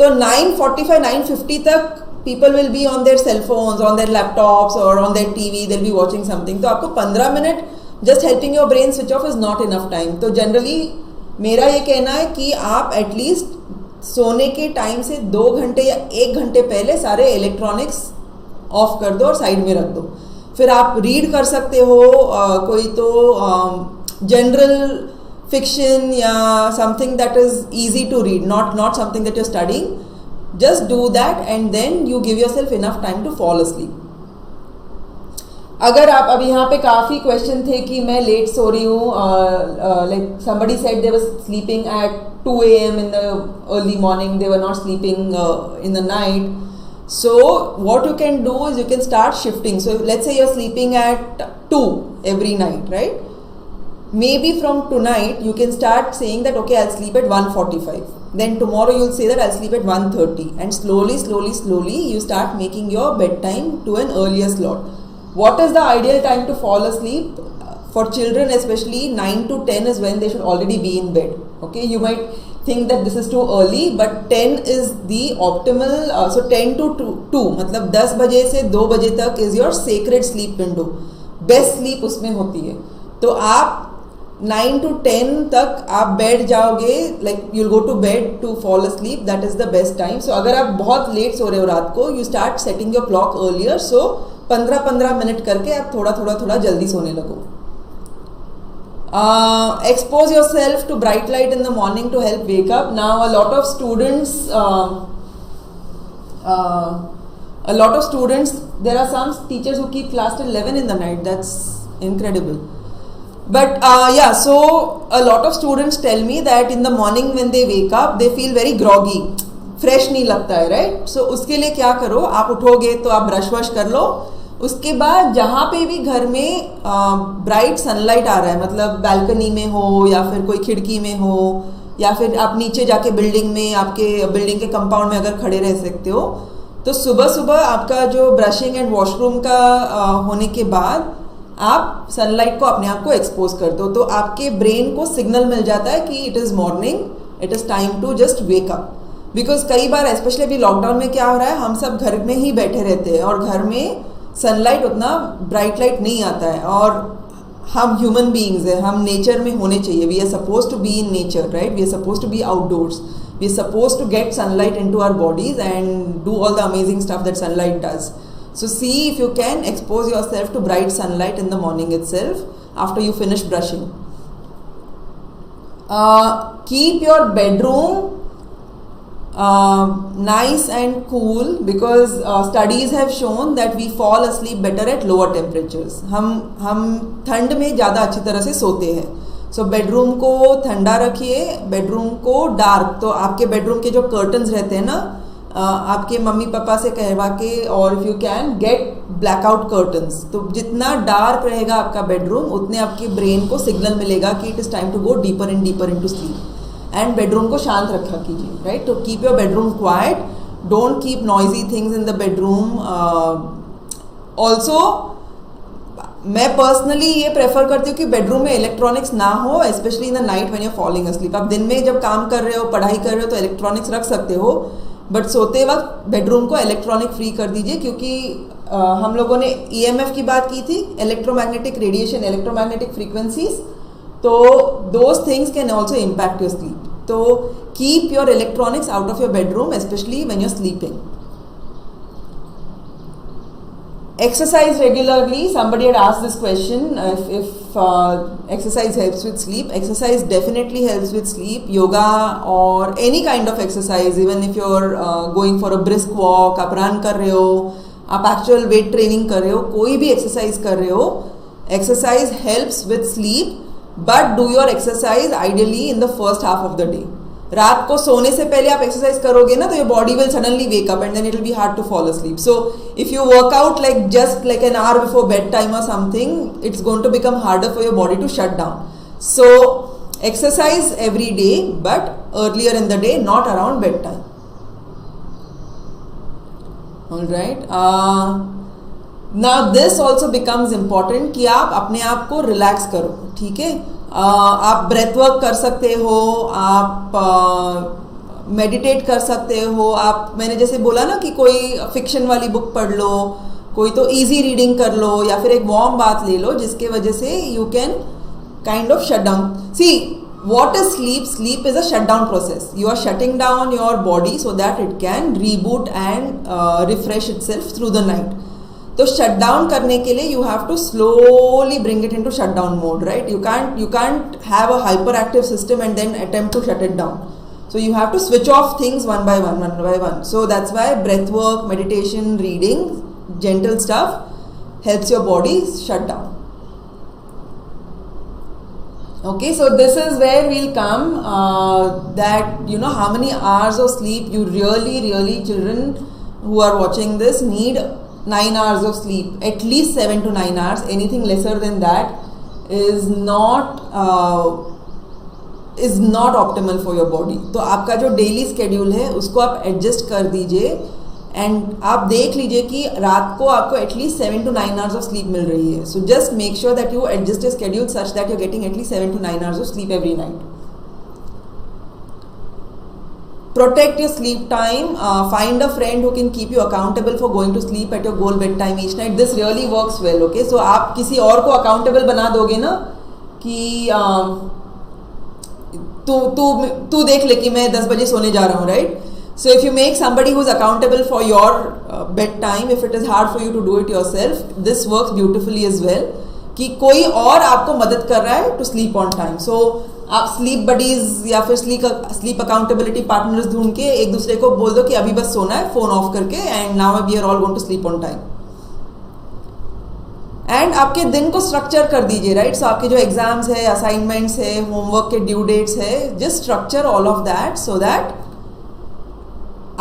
तो 9:45 9:50 तक people will be on their cell phones, on their laptops or on their TV, they'll be watching something. तो आपको 15 minute just helping your brain switch off is not enough time. तो generally मेरा ये कहना है कि आप एटलीस्ट सोने के टाइम से 2 घंटे या 1 घंटे पहले सारे इलेक्ट्रॉनिक्स ऑफ कर दो और साइड में रख दो. फिर आप रीड कर सकते हो कोई तो जनरल fiction या something that is easy to read, not something that you're studying. Just do that and then you give yourself enough time to fall asleep. अगर आप अभी यहाँ पे काफ़ी क्वेश्चन थे कि मैं लेट सो रही हूँ, like somebody said they were sleeping at 2 a.m. in the early morning, they were not sleeping in the night. So what you can do is you can start shifting. So let's say you're sleeping at 2 every night, right? Maybe from tonight you can start saying that okay, I'll sleep at 1:45. Then tomorrow you'll say that I'll sleep at 1:30, and slowly you start making your bedtime to an earlier slot. What is the ideal time to fall asleep? For children especially, 9 to 10 is when they should already be in bed. Okay, you might think that this is too early, but 10 is the optimal. So 10 to 2 मतलब 10 बजे से 2 बजे तक is your sacred sleep window. Best sleep उसमें होती है. तो आप 9 to 10 तक आप बैठ जाओगे, like you'll go to bed to fall asleep. That is the best time. So अगर आप बहुत लेट सो रहे हो रात को, you start setting your clock earlier. So 15-15 minute करके आप थोड़ा जल्दी सोने लगो. Expose yourself to bright light in the morning to help wake up. Now a lot of students, there are some teachers who keep class till 11 in the night. That's incredible. But yeah, so a lot of students tell me that in the morning when they wake up, they feel very groggy, fresh नहीं लगता है, right? So उसके लिए क्या करो, आप उठोगे तो आप ब्रश वश कर लो. उसके बाद जहाँ पे भी घर में ब्राइट सनलाइट आ रहा है, मतलब बालकनी में हो या फिर कोई खिड़की में हो या फिर आप नीचे जाके बिल्डिंग में, आपके बिल्डिंग के कंपाउंड में अगर खड़े रह सकते हो, तो सुबह सुबह आपका जो ब्रशिंग एंड वॉशरूम का होने के बाद आप सनलाइट को अपने आप को एक्सपोज कर दो. तो आपके ब्रेन को सिग्नल मिल जाता है कि it is morning, it is time to just wake up. Because कई बार स्पेशली अभी लॉकडाउन में क्या हो रहा है, हम सब घर में ही बैठे रहते हैं और घर में सनलाइट उतना ब्राइट लाइट नहीं आता है. और हम ह्यूमन बीइंग्स हैं, हम नेचर में होने चाहिए. We are suppose to be in nature, right? We are suppose to be outdoors. We are suppose to get sunlight into our bodies and do all the amazing stuff that sunlight does. So see if you can expose yourself to bright sunlight in the morning itself after you finish brushing. Keep your bedroom nice and cool because studies have shown that we fall asleep better at lower temperatures. हम ठंड में ज़्यादा अच्छी तरह से सोते हैं. सो bedroom को ठंडा रखिए, बेडरूम को डार्क. तो आपके बेडरूम के जो कर्टन्स रहते हैं ना, आपके मम्मी पापा से कहवा के, और if you can get blackout curtains. तो जितना डार्क रहेगा आपका बेडरूम, उतने आपके ब्रेन को सिग्नल मिलेगा कि it is time to go deeper and deeper into sleep. And bedroom को शांत रखा कीजिए, राइट? तो keep your bedroom quiet, don't keep noisy things in the bedroom. Also मैं पर्सनली ये प्रेफर करती हूँ कि बेडरूम में इलेक्ट्रॉनिक्स ना हो, specially in the night when you are falling asleep. आप दिन में जब काम कर रहे हो, पढ़ाई कर रहे हो, तो इलेक्ट्रॉनिक्स रख सकते हो, बट सोते वक्त बेडरूम को इलेक्ट्रॉनिक फ्री कर दीजिए. क्योंकि हम लोगों ने EMF की बात की थी, इलेक्ट्रोमैग्नेटिक रेडिएशन, इलेक्ट्रोमैग्नेटिक फ्रीक्वेंसीज. तो those things can also impact your sleep. तो keep your electronics out of your bedroom, especially when you are sleeping. Exercise regularly. Somebody had asked this question, if exercise helps with sleep. Exercise definitely helps with sleep. Yoga or any kind of exercise, even if you're going for a brisk walk, आप run कर रहे हो, आप actual weight training कर रहे हो, कोई भी exercise कर रहे हो, exercise helps with sleep. But do your exercise ideally in the first half of the day. रात को सोने से पहले आप एक्सरसाइज करोगे ना, तो your body will suddenly wake up and then it will be hard to fall asleep. So if you work out like just like an hour before bed time और something, it's going to become harder for your body to shut down. So exercise every day, but earlier in the day, not around bed time. Alright, now this also becomes important कि आप अपने आप को relax करो. ठीक है, आप breath work कर सकते हो, आप मेडिटेट कर सकते हो आप. मैंने जैसे बोला ना कि कोई फिक्शन वाली बुक पढ़ लो, कोई तो इजी रीडिंग कर लो, या फिर एक वार्म बात ले लो जिसके वजह से you can kind of shut down. See what is sleep? Sleep is a shutdown process. You are shutting down your body so that it can reboot and refresh itself through the night. तो shut down करने के लिए you have to slowly bring it into shutdown mode, right? You can't have a hyperactive system and then attempt to shut it down. So you have to switch off things one by one. So that's why breath work, meditation, reading, gentle stuff helps your body shut down. Okay, so this is where we'll come that how many hours of sleep you really children who are watching this need 9 hours of sleep, at least 7 to 9 hours. Anything lesser than that is not optimal for your body. तो आपका जो daily schedule है उसको आप adjust कर दीजिए and आप देख लीजिए कि रात को आपको at least 7 to 9 hours of sleep मिल रही है. So just make sure that you adjust your schedule such that you are getting at least 7 to 9 hours of sleep every night. Protect your sleep time. Find a friend who can keep you accountable for going to sleep at your goal bedtime each night. This really works well. Okay, so आप किसी और को accountable बना दोगे ना कि तू देख ले कि मैं 10 बजे सोने जा रहा हूँ, right? So if you make somebody who's accountable for your bedtime, if it is hard for you to do it yourself, this works beautifully as well. कि कोई और आपको मदद कर रहा है to sleep on time. So आप sleep buddies या फिर sleep accountability partners ढूंढ के एक दूसरे को बोल दो कि अभी बस सोना है phone off करके, and now we are all going to sleep on time. And आपके दिन को स्ट्रक्चर कर दीजिए, राइट? सो आपके जो एग्जाम्स है, असाइनमेंट्स है, होमवर्क के ड्यू डेट्स है, just structure all of that so that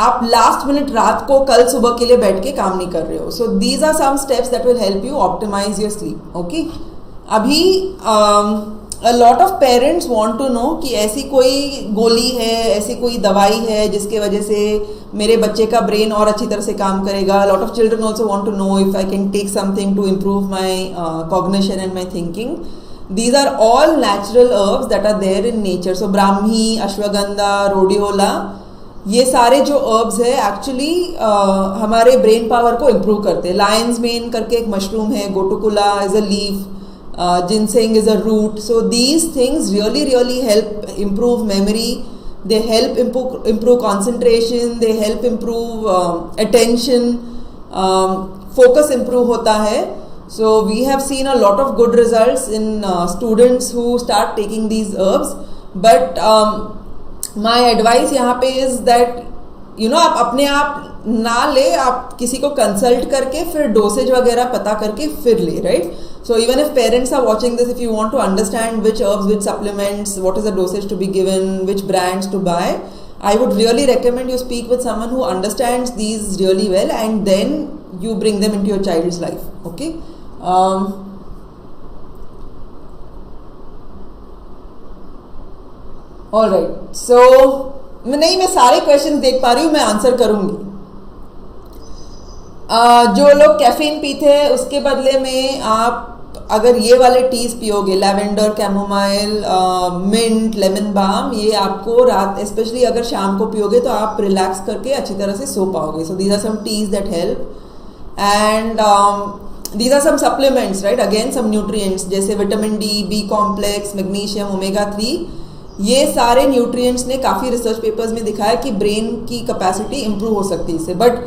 आप लास्ट मिनट रात को कल सुबह के लिए बैठ के काम नहीं कर रहे हो. So these are some steps that will help you optimise your sleep. Okay, अभी a lot of parents want to know कि ऐसी कोई गोली है, ऐसी कोई दवाई है जिसके वजह से मेरे बच्चे का ब्रेन और अच्छी तरह से काम करेगा. lot of children also want to know if I can take something to improve my cognition and my thinking. These are all natural herbs that are there in nature. So Brahmi, ashwagandha, Rhodiola, ये सारे जो herbs है actually हमारे brain power को improve करते हैं. Lions main करके एक मशरूम है, gotu kola is a leaf, ginseng is a root. So these things really help improve memory. They help improve concentration. They help improve attention. Focus improve होता है. So we have seen a lot of good results in students who start taking these herbs. But my advice यहाँ पे is that आप अपने आप ना ले, आप किसी को कंसल्ट करके फिर डोसेज वगैरह पता करके फिर ले, right? So even if parents are watching this, if you want to understand which herbs, which supplements, what is the dosage to be given, which brands to buy, I would really recommend you speak with someone who understands these really well, and then you bring them into your child's life. Okay. All right. So मैं सारे question देख पा रही हूँ, मैं answer करूंगी. जो लोग कैफीन पीते हैं उसके बदले में आप अगर ये वाले टीज पियोगे, lavender, chamomile, mint, lemon balm, ये आपको रात, स्पेशली अगर शाम को पियोगे तो आप रिलैक्स करके अच्छी तरह से सो पाओगे. So these are some teas that help, and these are some supplements, right? Again some nutrients जैसे vitamin D, B complex, magnesium, omega 3, ये सारे न्यूट्रिएंट्स ने काफ़ी रिसर्च पेपर्स में दिखाया कि ब्रेन की कैपेसिटी इंप्रूव हो सकती है इससे. But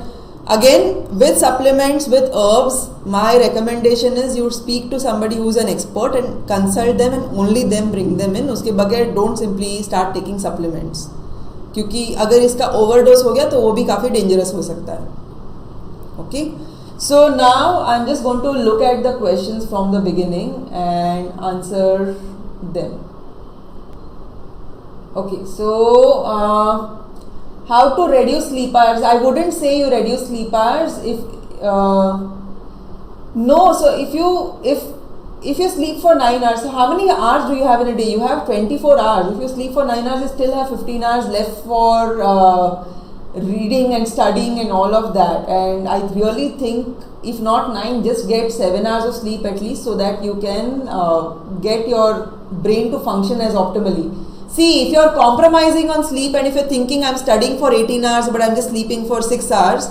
again with supplements, with herbs, my recommendation is you speak to somebody who's an expert and consult them, and only them bring them in. उसके बगैर don't simply start taking supplements, क्योंकि अगर इसका overdose हो गया तो वो भी काफ़ी dangerous हो सकता है. Okay, so now I'm just going to look at the questions from the beginning and answer them. Okay, so how to reduce sleep hours? I wouldn't say you reduce sleep hours if no. So if you sleep for 9 hours, so how many hours do you have in a day? You have 24 hours. If you sleep for 9 hours, you still have 15 hours left for reading and studying and all of that. And I really think if not 9, just get 7 hours of sleep at least, so that you can get your brain to function as optimally. See, if you're compromising on sleep and if you're thinking I'm studying for 18 hours but I'm just sleeping for 6 hours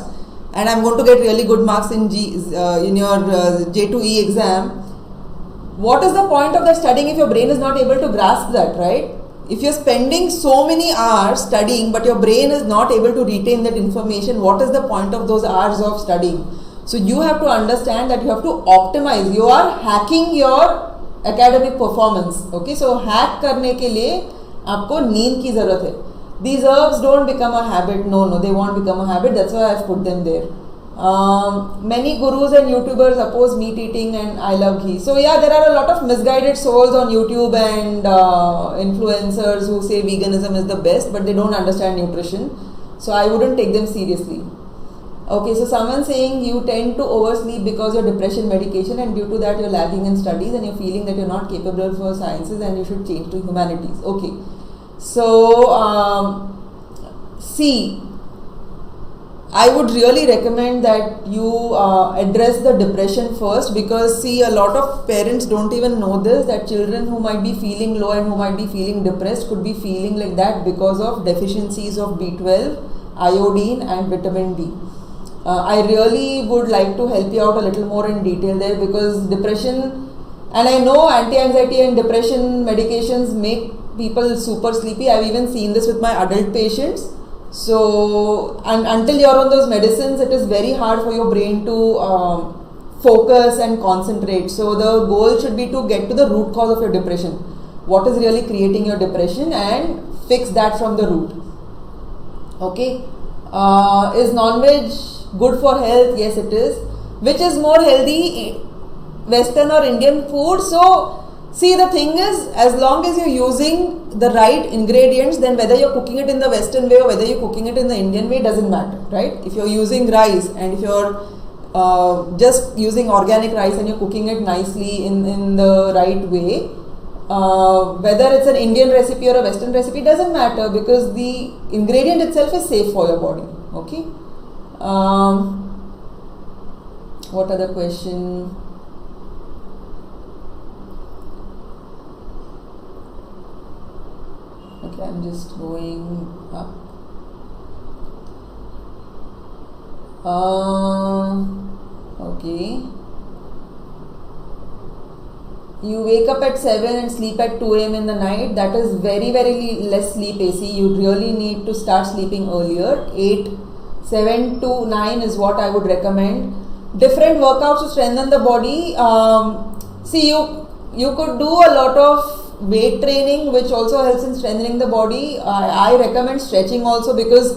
and I'm going to get really good marks in your J2E exam, what is the point of that studying if your brain is not able to grasp that, right? If you're spending so many hours studying but your brain is not able to retain that information, what is the point of those hours of studying? So you have to understand that you have to optimize. You are hacking your academic performance. Okay, so hack करने के लिए आपको नींद की ज़रूरत है. These herbs don't become a habit. No, they won't become a habit. That's why I've put them there. Many gurus and YouTubers oppose meat eating and I love ghee. So yeah, there are a lot of misguided souls on YouTube and influencers who say veganism is the best, but they don't understand nutrition. So I wouldn't take them seriously. Okay, so someone saying you tend to oversleep because your depression medication and due to that you're lagging in studies and you're feeling that you're not capable for sciences and you should change to humanities. Okay, so see, I would really recommend that you address the depression first, because see, a lot of parents don't even know this, that children who might be feeling low and who might be feeling depressed could be feeling like that because of deficiencies of B12, iodine and vitamin D. I really would like to help you out a little more in detail there, because depression, and I know anti-anxiety and depression medications make people super sleepy. I've even seen this with my adult patients. So, and until you're on those medicines, it is very hard for your brain to focus and concentrate. So the goal should be to get to the root cause of your depression. What is really creating your depression and fix that from the root. Okay. Is non-veg good for health? Yes, it is. Which is more healthy, Western or Indian food? So, see, the thing is, as long as you're using the right ingredients, then whether you're cooking it in the Western way or whether you're cooking it in the Indian way doesn't matter, right? If you're using rice and if you're just using organic rice and you're cooking it nicely in the right way, whether it's an Indian recipe or a Western recipe doesn't matter, because the ingredient itself is safe for your body. Okay. What other question? Okay, I'm just going up. Okay. You wake up at 7 and sleep at 2 a.m. in the night. That is very, very less sleep, AC. You really need to start sleeping earlier. 7 to 9 is what I would recommend. Different workouts to strengthen the body. See, you could do a lot of weight training, which also helps in strengthening the body. I recommend stretching also, because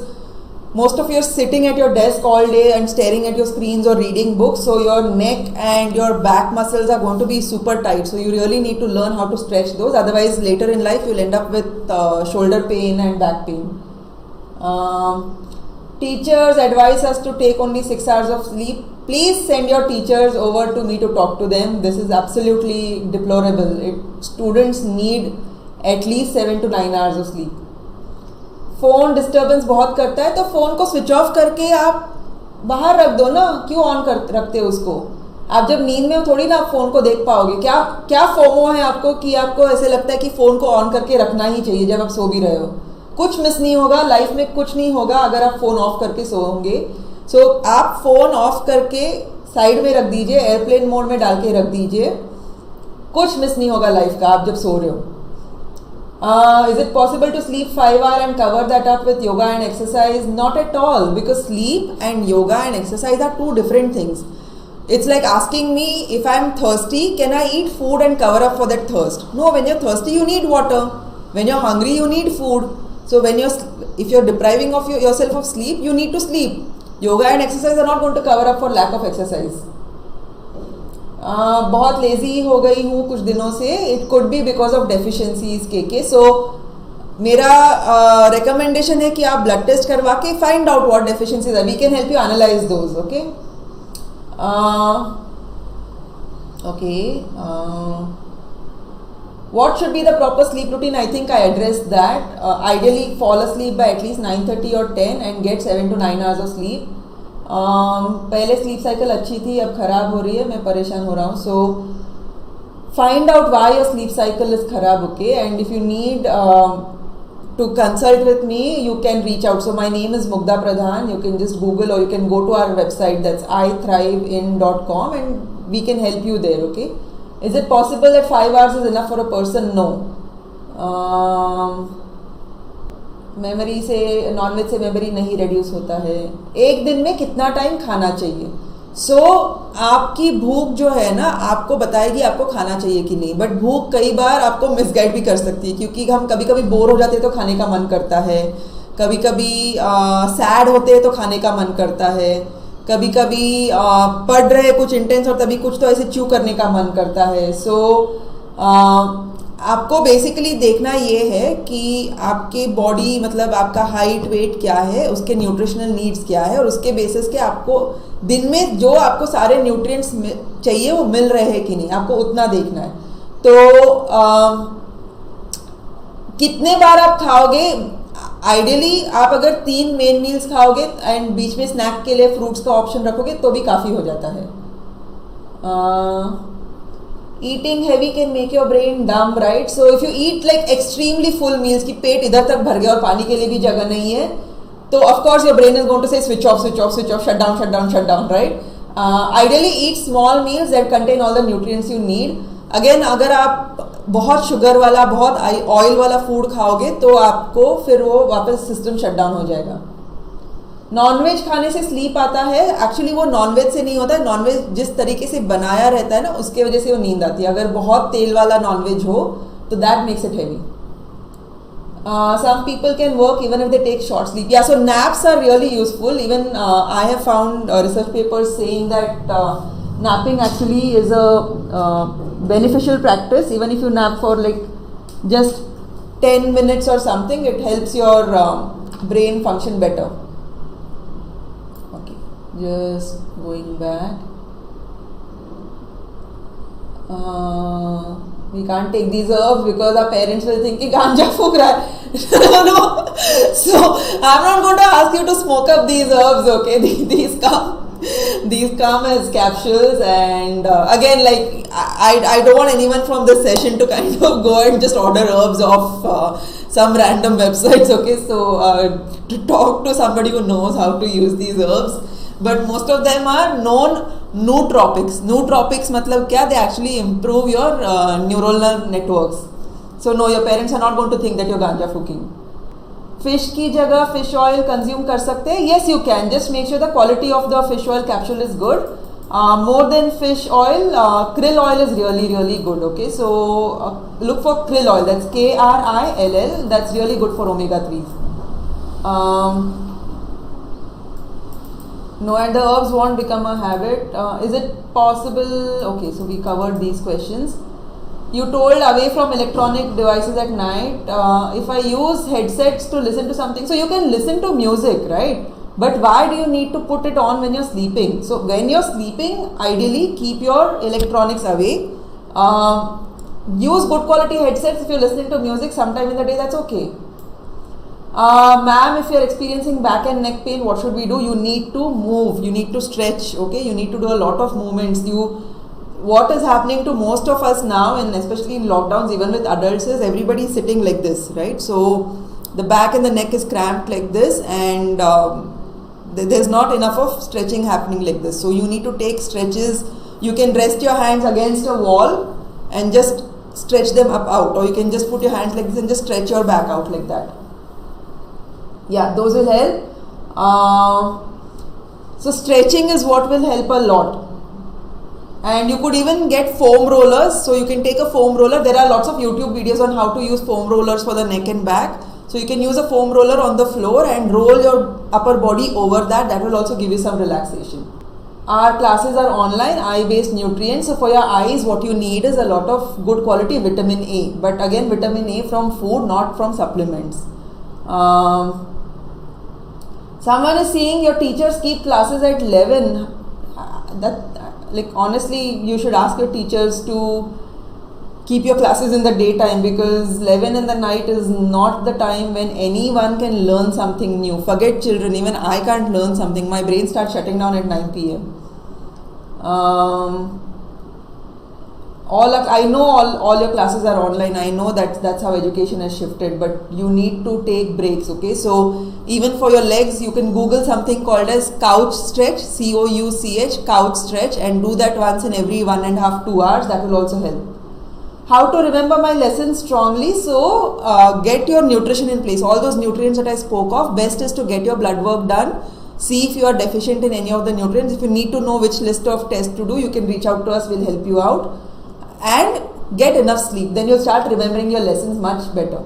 most of you are sitting at your desk all day and staring at your screens or reading books, so your neck and your back muscles are going to be super tight. So you really need to learn how to stretch those. Otherwise, later in life, you'll end up with shoulder pain and back pain. Teachers advise us to take only 6 hours of sleep. Please send your teachers over to me to talk to them. This is absolutely deplorable. Students need at least 7 to 9 hours of sleep. Phone disturbance बहुत करता है, तो phone को switch off करके आप बाहर रख दो ना. क्यों ऑन कर रखते हो उसको? आप जब नींद में हो थोड़ी ना आप फ़ोन को देख पाओगे. क्या फोमो है आपको कि आपको ऐसे लगता है कि फ़ोन को ऑन करके रखना ही चाहिए जब आप सो भी रहे हो? कुछ मिस नहीं होगा लाइफ में, कुछ नहीं होगा अगर आप फ़ोन ऑफ करके सोओगे. सो आप फ़ोन ऑफ करके साइड में रख दीजिए, एयरप्लेन मोड में डाल के रख दीजिए. कुछ मिस नहीं होगा लाइफ का आप जब सो रहे हो. Is it possible to sleep 5 hours and cover that up with yoga and exercise? Not at all, because sleep and yoga and exercise are two different things. It's like asking me, if I'm thirsty, can I eat food and cover up for that thirst? No, when you're thirsty, you need water. When you're hungry, you need food. So if you're depriving of yourself of sleep, you need to sleep. Yoga and exercise are not going to cover up for lack of exercise. बहुत lazy हो गई हूँ कुछ दिनों से. It could be because of deficiencies के. सो मेरा recommendation है कि आप ब्लड टेस्ट करवा के find out what deficiencies are. We can help you analyse those. Okay. What should be the proper sleep routine? I think I addressed that. Ideally fall asleep by at least 9:30 or 10 and get 7 to 9 hours of sleep. पहले sleep cycle अच्छी थी, अब ख़राब हो रही है, मैं परेशान हो रहा हूँ. सो find out why your sleep cycle is kharab, okay? And if you need to consult with me, you can reach out. So my name is Mugdha Pradhan. You can just Google or you can go to our website, that's ithriveinc.com, and we can help you there, okay? Is it possible that 5 hours is enough for a person? No. Memory से, nonveg से memory नहीं reduce होता है. एक दिन में कितना time खाना चाहिए? आपकी भूख जो है ना, आपको बताएगी आपको खाना चाहिए कि नहीं. बट भूख कई बार आपको मिसगाइड भी कर सकती है, क्योंकि हम कभी कभी बोर हो जाते हैं तो खाने का मन करता है, कभी कभी सैड होते हैं तो खाने का मन करता है, कभी कभी पढ़ रहे कुछ इंटेंस और तभी कुछ तो ऐसे च्यू करने का मन करता है. आपको बेसिकली देखना ये है कि आपकी बॉडी, मतलब आपका हाइट वेट क्या है, उसके न्यूट्रिशनल नीड्स क्या है, और उसके बेसिस के आपको दिन में जो आपको सारे न्यूट्रिएंट्स चाहिए वो मिल रहे हैं कि नहीं, आपको उतना देखना है. तो कितने बार आप खाओगे? आइडियली आप अगर 3 मेन मील्स खाओगे एंड बीच में स्नैक के लिए फ्रूट्स का ऑप्शन रखोगे तो भी काफ़ी हो जाता है. Eating heavy can make your brain dumb, right? So if you eat like extremely full meals कि पेट इधर तक भर गया और पानी के लिए भी जगह नहीं है, तो of course your brain is going to say switch off, shut down, right? Ideally eat small meals that contain all the nutrients you need. Again, अगर आप बहुत शुगर वाला, बहुत ऑयल वाला फूड खाओगे तो आपको फिर वो वापस सिस्टम शट डाउन हो जाएगा. नॉनवेज खाने से स्लीप आता है? एक्चुअली वो नॉनवेज से नहीं होता है. नॉनवेज जिस तरीके से बनाया रहता है ना, उसके वजह से वो नींद आती है. अगर बहुत तेल वाला नॉनवेज हो तो that makes it heavy. Some people can work even if they take short sleep. Yeah, so naps are really useful. Even I have found research papers saying that napping actually is a beneficial practice. Even if you nap for like just 10 minutes or something, it helps your brain function better. Okay, just going back. We can't take these herbs because our parents will think कि गांजा फूक रहा है. No, so I'm not going to ask you to smoke up these herbs, okay? These come as capsules, and again, like I don't want anyone from this session to kind of go and just order herbs off some random websites, okay? So to talk to somebody who knows how to use these herbs. But most of them are known nootropics. Nootropics मतलब क्या? They actually improve your neuronal networks. So no, your parents are not going to think that you're ganja fucking. Fish की जगह fish oil consume कर सकते हैं? Yes, you can. Just make sure the quality of the fish oil capsule is good. More than fish oil, krill oil is really good. Okay, so look for krill oil. That's KRILL. That's really good for omega 3s. No, and the herbs won't become a habit. Is it possible? Okay, so we covered these questions. You told away from electronic devices at night. If I use headsets to listen to something, so you can listen to music, right? But why do you need to put it on when you're sleeping? So when you're sleeping, ideally keep your electronics away. Use good quality headsets if you're listening to music sometime in the day, that's okay. Ma'am, if you're experiencing back and neck pain, what should we do? You need to move, you need to stretch, okay? You need to do a lot of movements. What is happening to most of us now, and especially in lockdowns, even with adults, is everybody is sitting like this, right? So the back and the neck is cramped like this, and there's not enough of stretching happening like this. So you need to take stretches. You can rest your hands against a wall and just stretch them up out, or you can just put your hands like this and just stretch your back out like that. Yeah, those will help. So stretching is what will help a lot. And you could even get foam rollers. So you can take a foam roller. There are lots of YouTube videos on how to use foam rollers for the neck and back. So you can use a foam roller on the floor and roll your upper body over that. That will also give you some relaxation. Our classes are online, eye-based nutrients. So for your eyes, what you need is a lot of good quality vitamin A. But again, vitamin A from food, not from supplements. Someone is saying your teachers keep classes at 11. Like honestly, you should ask your teachers to keep your classes in the daytime, because 11 in the night is not the time when anyone can learn something new. Forget children, even I can't learn something. My brain starts shutting down at 9 p.m. I know all your classes are online. I know that's how education has shifted, but you need to take breaks. Okay, so even for your legs, you can Google something called as couch stretch, COUCH, couch stretch, and do that once in every 1.5 2 hours. That will also help. How to remember my lessons strongly? So get your nutrition in place. All those nutrients that I spoke of, best is to get your blood work done. See if you are deficient in any of the nutrients. If you need to know which list of tests to do, you can reach out to us. We'll help you out. And get enough sleep. Then you'll start remembering your lessons much better.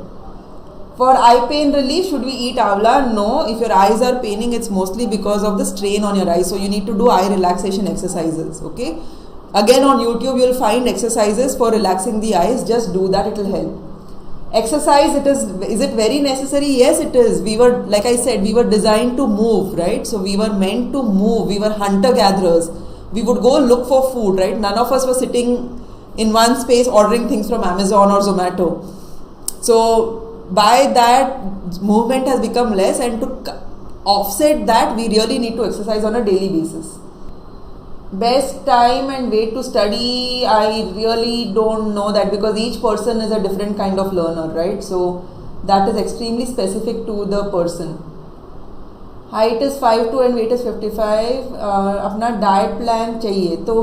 For eye pain relief, should we eat avla? No. If your eyes are paining, it's mostly because of the strain on your eyes. So you need to do eye relaxation exercises. Okay. Again, on YouTube, you'll find exercises for relaxing the eyes. Just do that. It will help. Exercise, is it very necessary? Yes, it is. We were, like I said, we were designed to move, right? So we were meant to move. We were hunter-gatherers. We would go look for food, right? None of us were sitting in one space ordering things from Amazon or Zomato. So by that, movement has become less, and to offset that, we really need to exercise on a daily basis. Best time and way to study, I really don't know that, because each person is a different kind of learner, right? So that is extremely specific to the person. Height is 5'2" and weight is 55. अपना diet plan चाहिए तो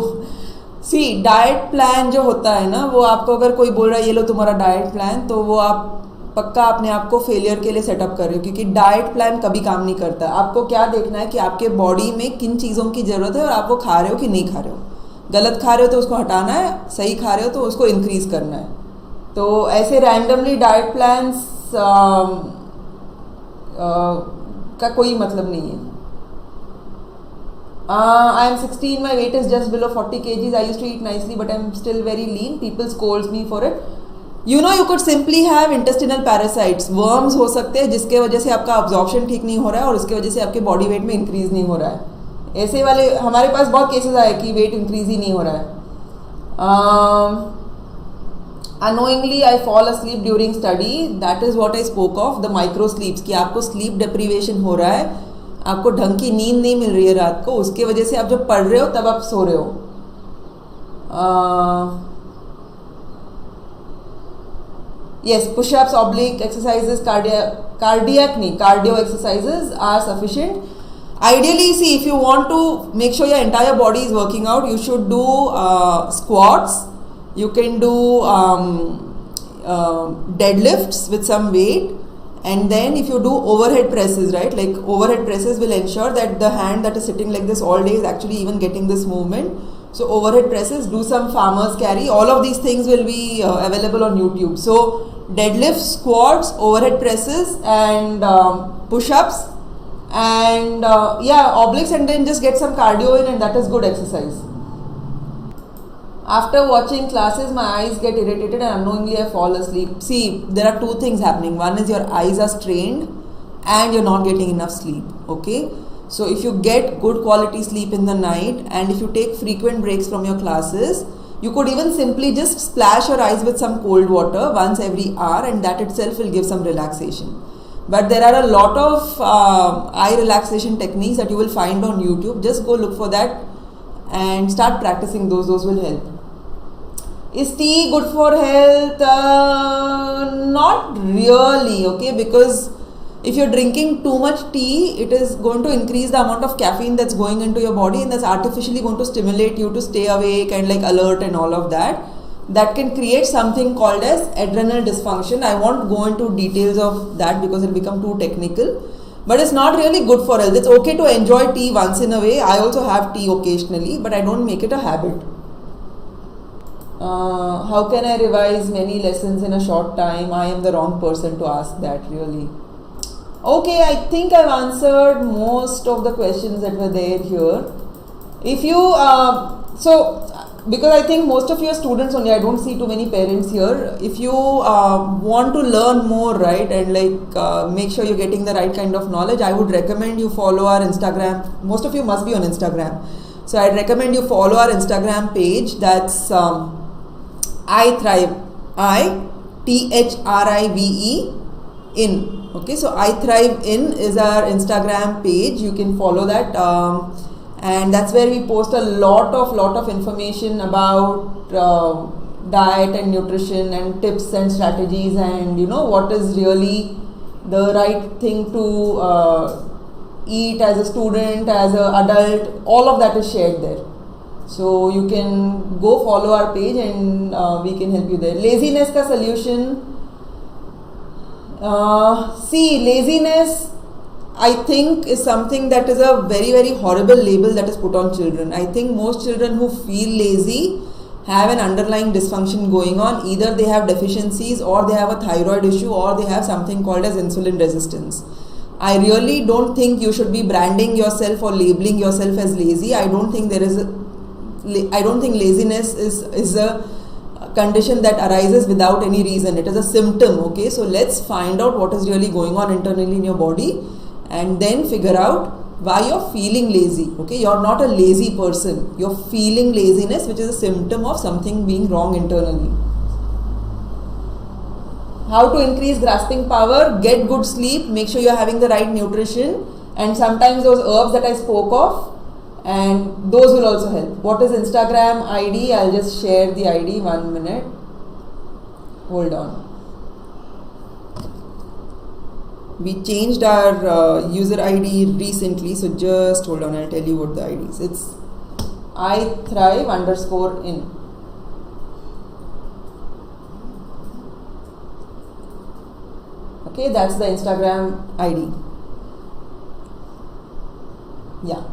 सी diet plan जो होता है ना, वो आपको अगर कोई बोल रहा है ये लो तुम्हारा डाइट प्लान, तो वो आप पक्का अपने आप को फेलियर के लिए सेटअप कर रहे हो, क्योंकि डाइट प्लान कभी काम नहीं करता. आपको क्या देखना है कि आपके बॉडी में किन चीज़ों की ज़रूरत है और आप वो खा रहे हो कि नहीं खा रहे हो. गलत खा रहे हो तो उसको हटाना है, सही खा रहे हो तो उसको इंक्रीज़ करना है. तो ऐसे रैंडमली डाइट प्लान्स का कोई मतलब नहीं है. I am 16, my weight is just below 40 kgs. I used to eat nicely, but I am still very lean. People scolds me for it. You know, you could simply have intestinal parasites. Worms हो सकते हैं जिसके वजह से आपका absorption ठीक नहीं हो रहा है और उसके वजह से आपके body weight में increase नहीं हो रहा है. ऐसे वाले हमारे पास बहुत cases आए कि weight increase ही नहीं हो रहा है. Unknowingly I fall asleep during study. That is what I spoke of, the micro sleeps. कि आपको sleep deprivation हो रहा है, आपको ढंग की नींद नहीं मिल रही है रात को, उसके वजह से आप जब पढ़ रहे हो तब आप सो रहे हो. Yes, push-ups, oblique exercises, cardio exercises are sufficient. Ideally, see, if you want to make sure your entire body is working out, you should do squats. You can do deadlifts with some weight. And then if you do overhead presses, right, like overhead presses will ensure that the hand that is sitting like this all day is actually even getting this movement. So overhead presses, do some farmer's carry. All of these things will be available on YouTube. So deadlifts, squats, overhead presses, and push-ups, and obliques, and then just get some cardio in, and that is good exercise. After watching classes, my eyes get irritated and unknowingly I fall asleep. See, there are two things happening. One is your eyes are strained and you're not getting enough sleep. Okay, so if you get good quality sleep in the night and if you take frequent breaks from your classes, you could even simply just splash your eyes with some cold water once every hour, and that itself will give some relaxation. But there are a lot of eye relaxation techniques that you will find on YouTube. Just go look for that and start practicing those. Those will help. Is tea good for health? Not really, okay, because if you're drinking too much tea, it is going to increase the amount of caffeine that's going into your body, and that's artificially going to stimulate you to stay awake and like alert and all of that. That can create something called as adrenal dysfunction. I won't go into details of that because it'll become too technical. But it's not really good for health. It's okay to enjoy tea once in a way. I also have tea occasionally, but I don't make it a habit. How can I revise many lessons in a short time? I am the wrong person to ask that, really. Okay, I think I've answered most of the questions that were there here. If you, because I think most of your students only, I don't see too many parents here. If you want to learn more, right, and like make sure you're getting the right kind of knowledge, I would recommend you follow our Instagram. Most of you must be on Instagram. So I'd recommend you follow our Instagram page. That's I Thrive, ITHRIVE in. Okay, so I Thrive in is our Instagram page. You can follow that. And that's where we post a lot of information about diet and nutrition and tips and strategies, and what is really the right thing to eat as a student, as an adult. All of that is shared there. So you can go follow our page and we can help you there. Laziness ka solution. See, laziness, I think, is something that is a very, very horrible label that is put on children. I think most children who feel lazy have an underlying dysfunction going on. Either they have deficiencies, or they have a thyroid issue, or they have something called as insulin resistance. I really don't think you should be branding yourself or labeling yourself as lazy. I don't think laziness is a condition that arises without any reason. It is a symptom. Okay, so let's find out what is really going on internally in your body, and then figure out why you're feeling lazy. Okay, you're not a lazy person. You're feeling laziness, which is a symptom of something being wrong internally. How to increase grasping power? Get good sleep, make sure you're having the right nutrition, and sometimes those herbs that I spoke of, and those will also help. What is Instagram ID? I'll just share the ID. 1 minute. Hold on. We changed our user ID recently, so just hold on, I'll tell you what the ID is. It's iThrive_in. Okay, that's the Instagram ID. Yeah.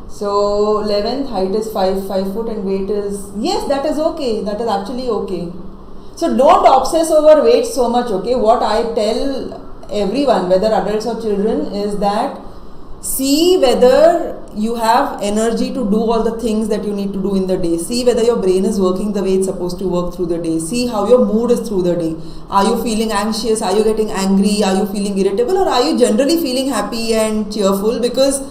So 11th, height is 5 foot, and weight is, yes, that is okay. That is actually okay. So don't obsess over weight so much. Okay, what I tell everyone, whether adults or children, is that see whether you have energy to do all the things that you need to do in the day. See whether your brain is working the way it's supposed to work through the day. See how your mood is through the day. Are you feeling anxious? Are you getting angry? Are you feeling irritable? Or are you generally feeling happy and cheerful? Because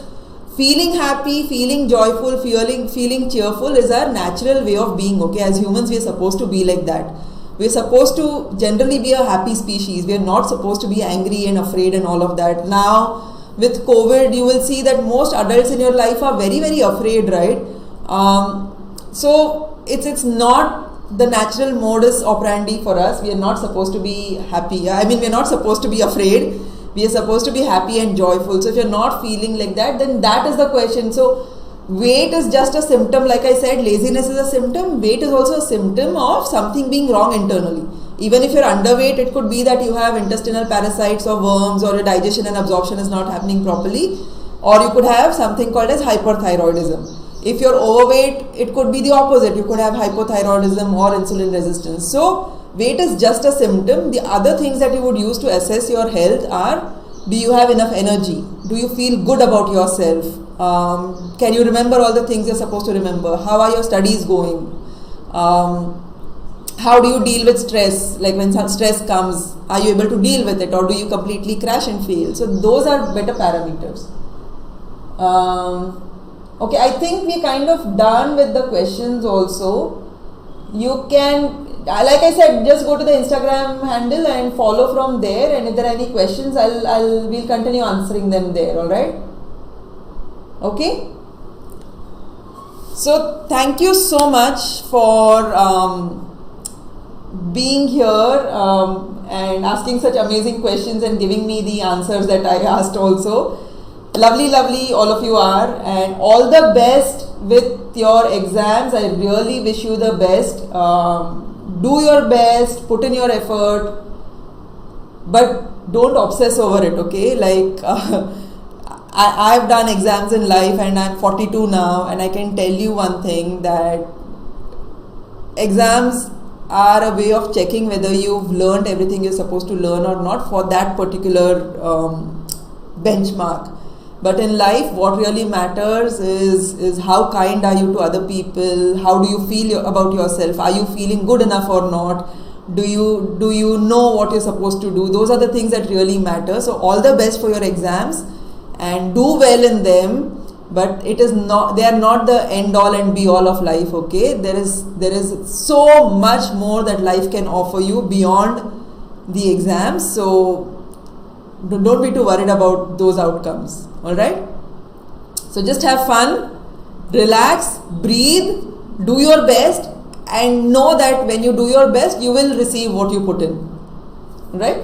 feeling happy, feeling joyful, feeling cheerful is our natural way of being. Okay, as humans we are supposed to be like that. We are supposed to generally be a happy species. We are not supposed to be angry and afraid and all of that. Now with COVID, you will see that most adults in your life are very, very afraid, right? So it's not the natural modus operandi for us. We are not supposed to be happy. I mean, we are not supposed to be afraid. We are supposed to be happy and joyful. So if you're not feeling like that, then that is the question. So weight is just a symptom. Like I said, laziness is a symptom. Weight is also a symptom of something being wrong internally. Even if you're underweight, it could be that you have intestinal parasites or worms, or your digestion and absorption is not happening properly, or you could have something called as hyperthyroidism. If you're overweight, it could be the opposite. You could have hypothyroidism or insulin resistance. So weight is just a symptom. The other things that you would use to assess your health are, do you have enough energy? Do you feel good about yourself? Can you remember all the things you're supposed to remember? How are your studies going? How do you deal with stress? Like when some stress comes, are you able to deal with it, or do you completely crash and fail? So those are better parameters. Okay, I think we're kind of done with the questions also. You can, like I said, just go to the Instagram handle and follow from there, and if there are any questions, we'll continue answering them there, alright? Okay? So thank you so much for being here and asking such amazing questions and giving me the answers that I asked also. Lovely, lovely all of you are, and all the best with your exams. I really wish you the best. Do your best, put in your effort, but don't obsess over it, okay? Like I've done exams in life, and I'm 42 now, and I can tell you one thing, that exams are a way of checking whether you've learned everything you're supposed to learn or not for that particular benchmark. But in life, what really matters is how kind are you to other people? How do you feel about yourself? Are you feeling good enough or not? Do you know what you're supposed to do? Those are the things that really matter. So all the best for your exams, and do well in them. But they are not the end all and be all of life, okay? There is so much more that life can offer you beyond the exams. So don't be too worried about those outcomes, alright? So just have fun, relax, breathe, do your best, and know that when you do your best, you will receive what you put in. Right?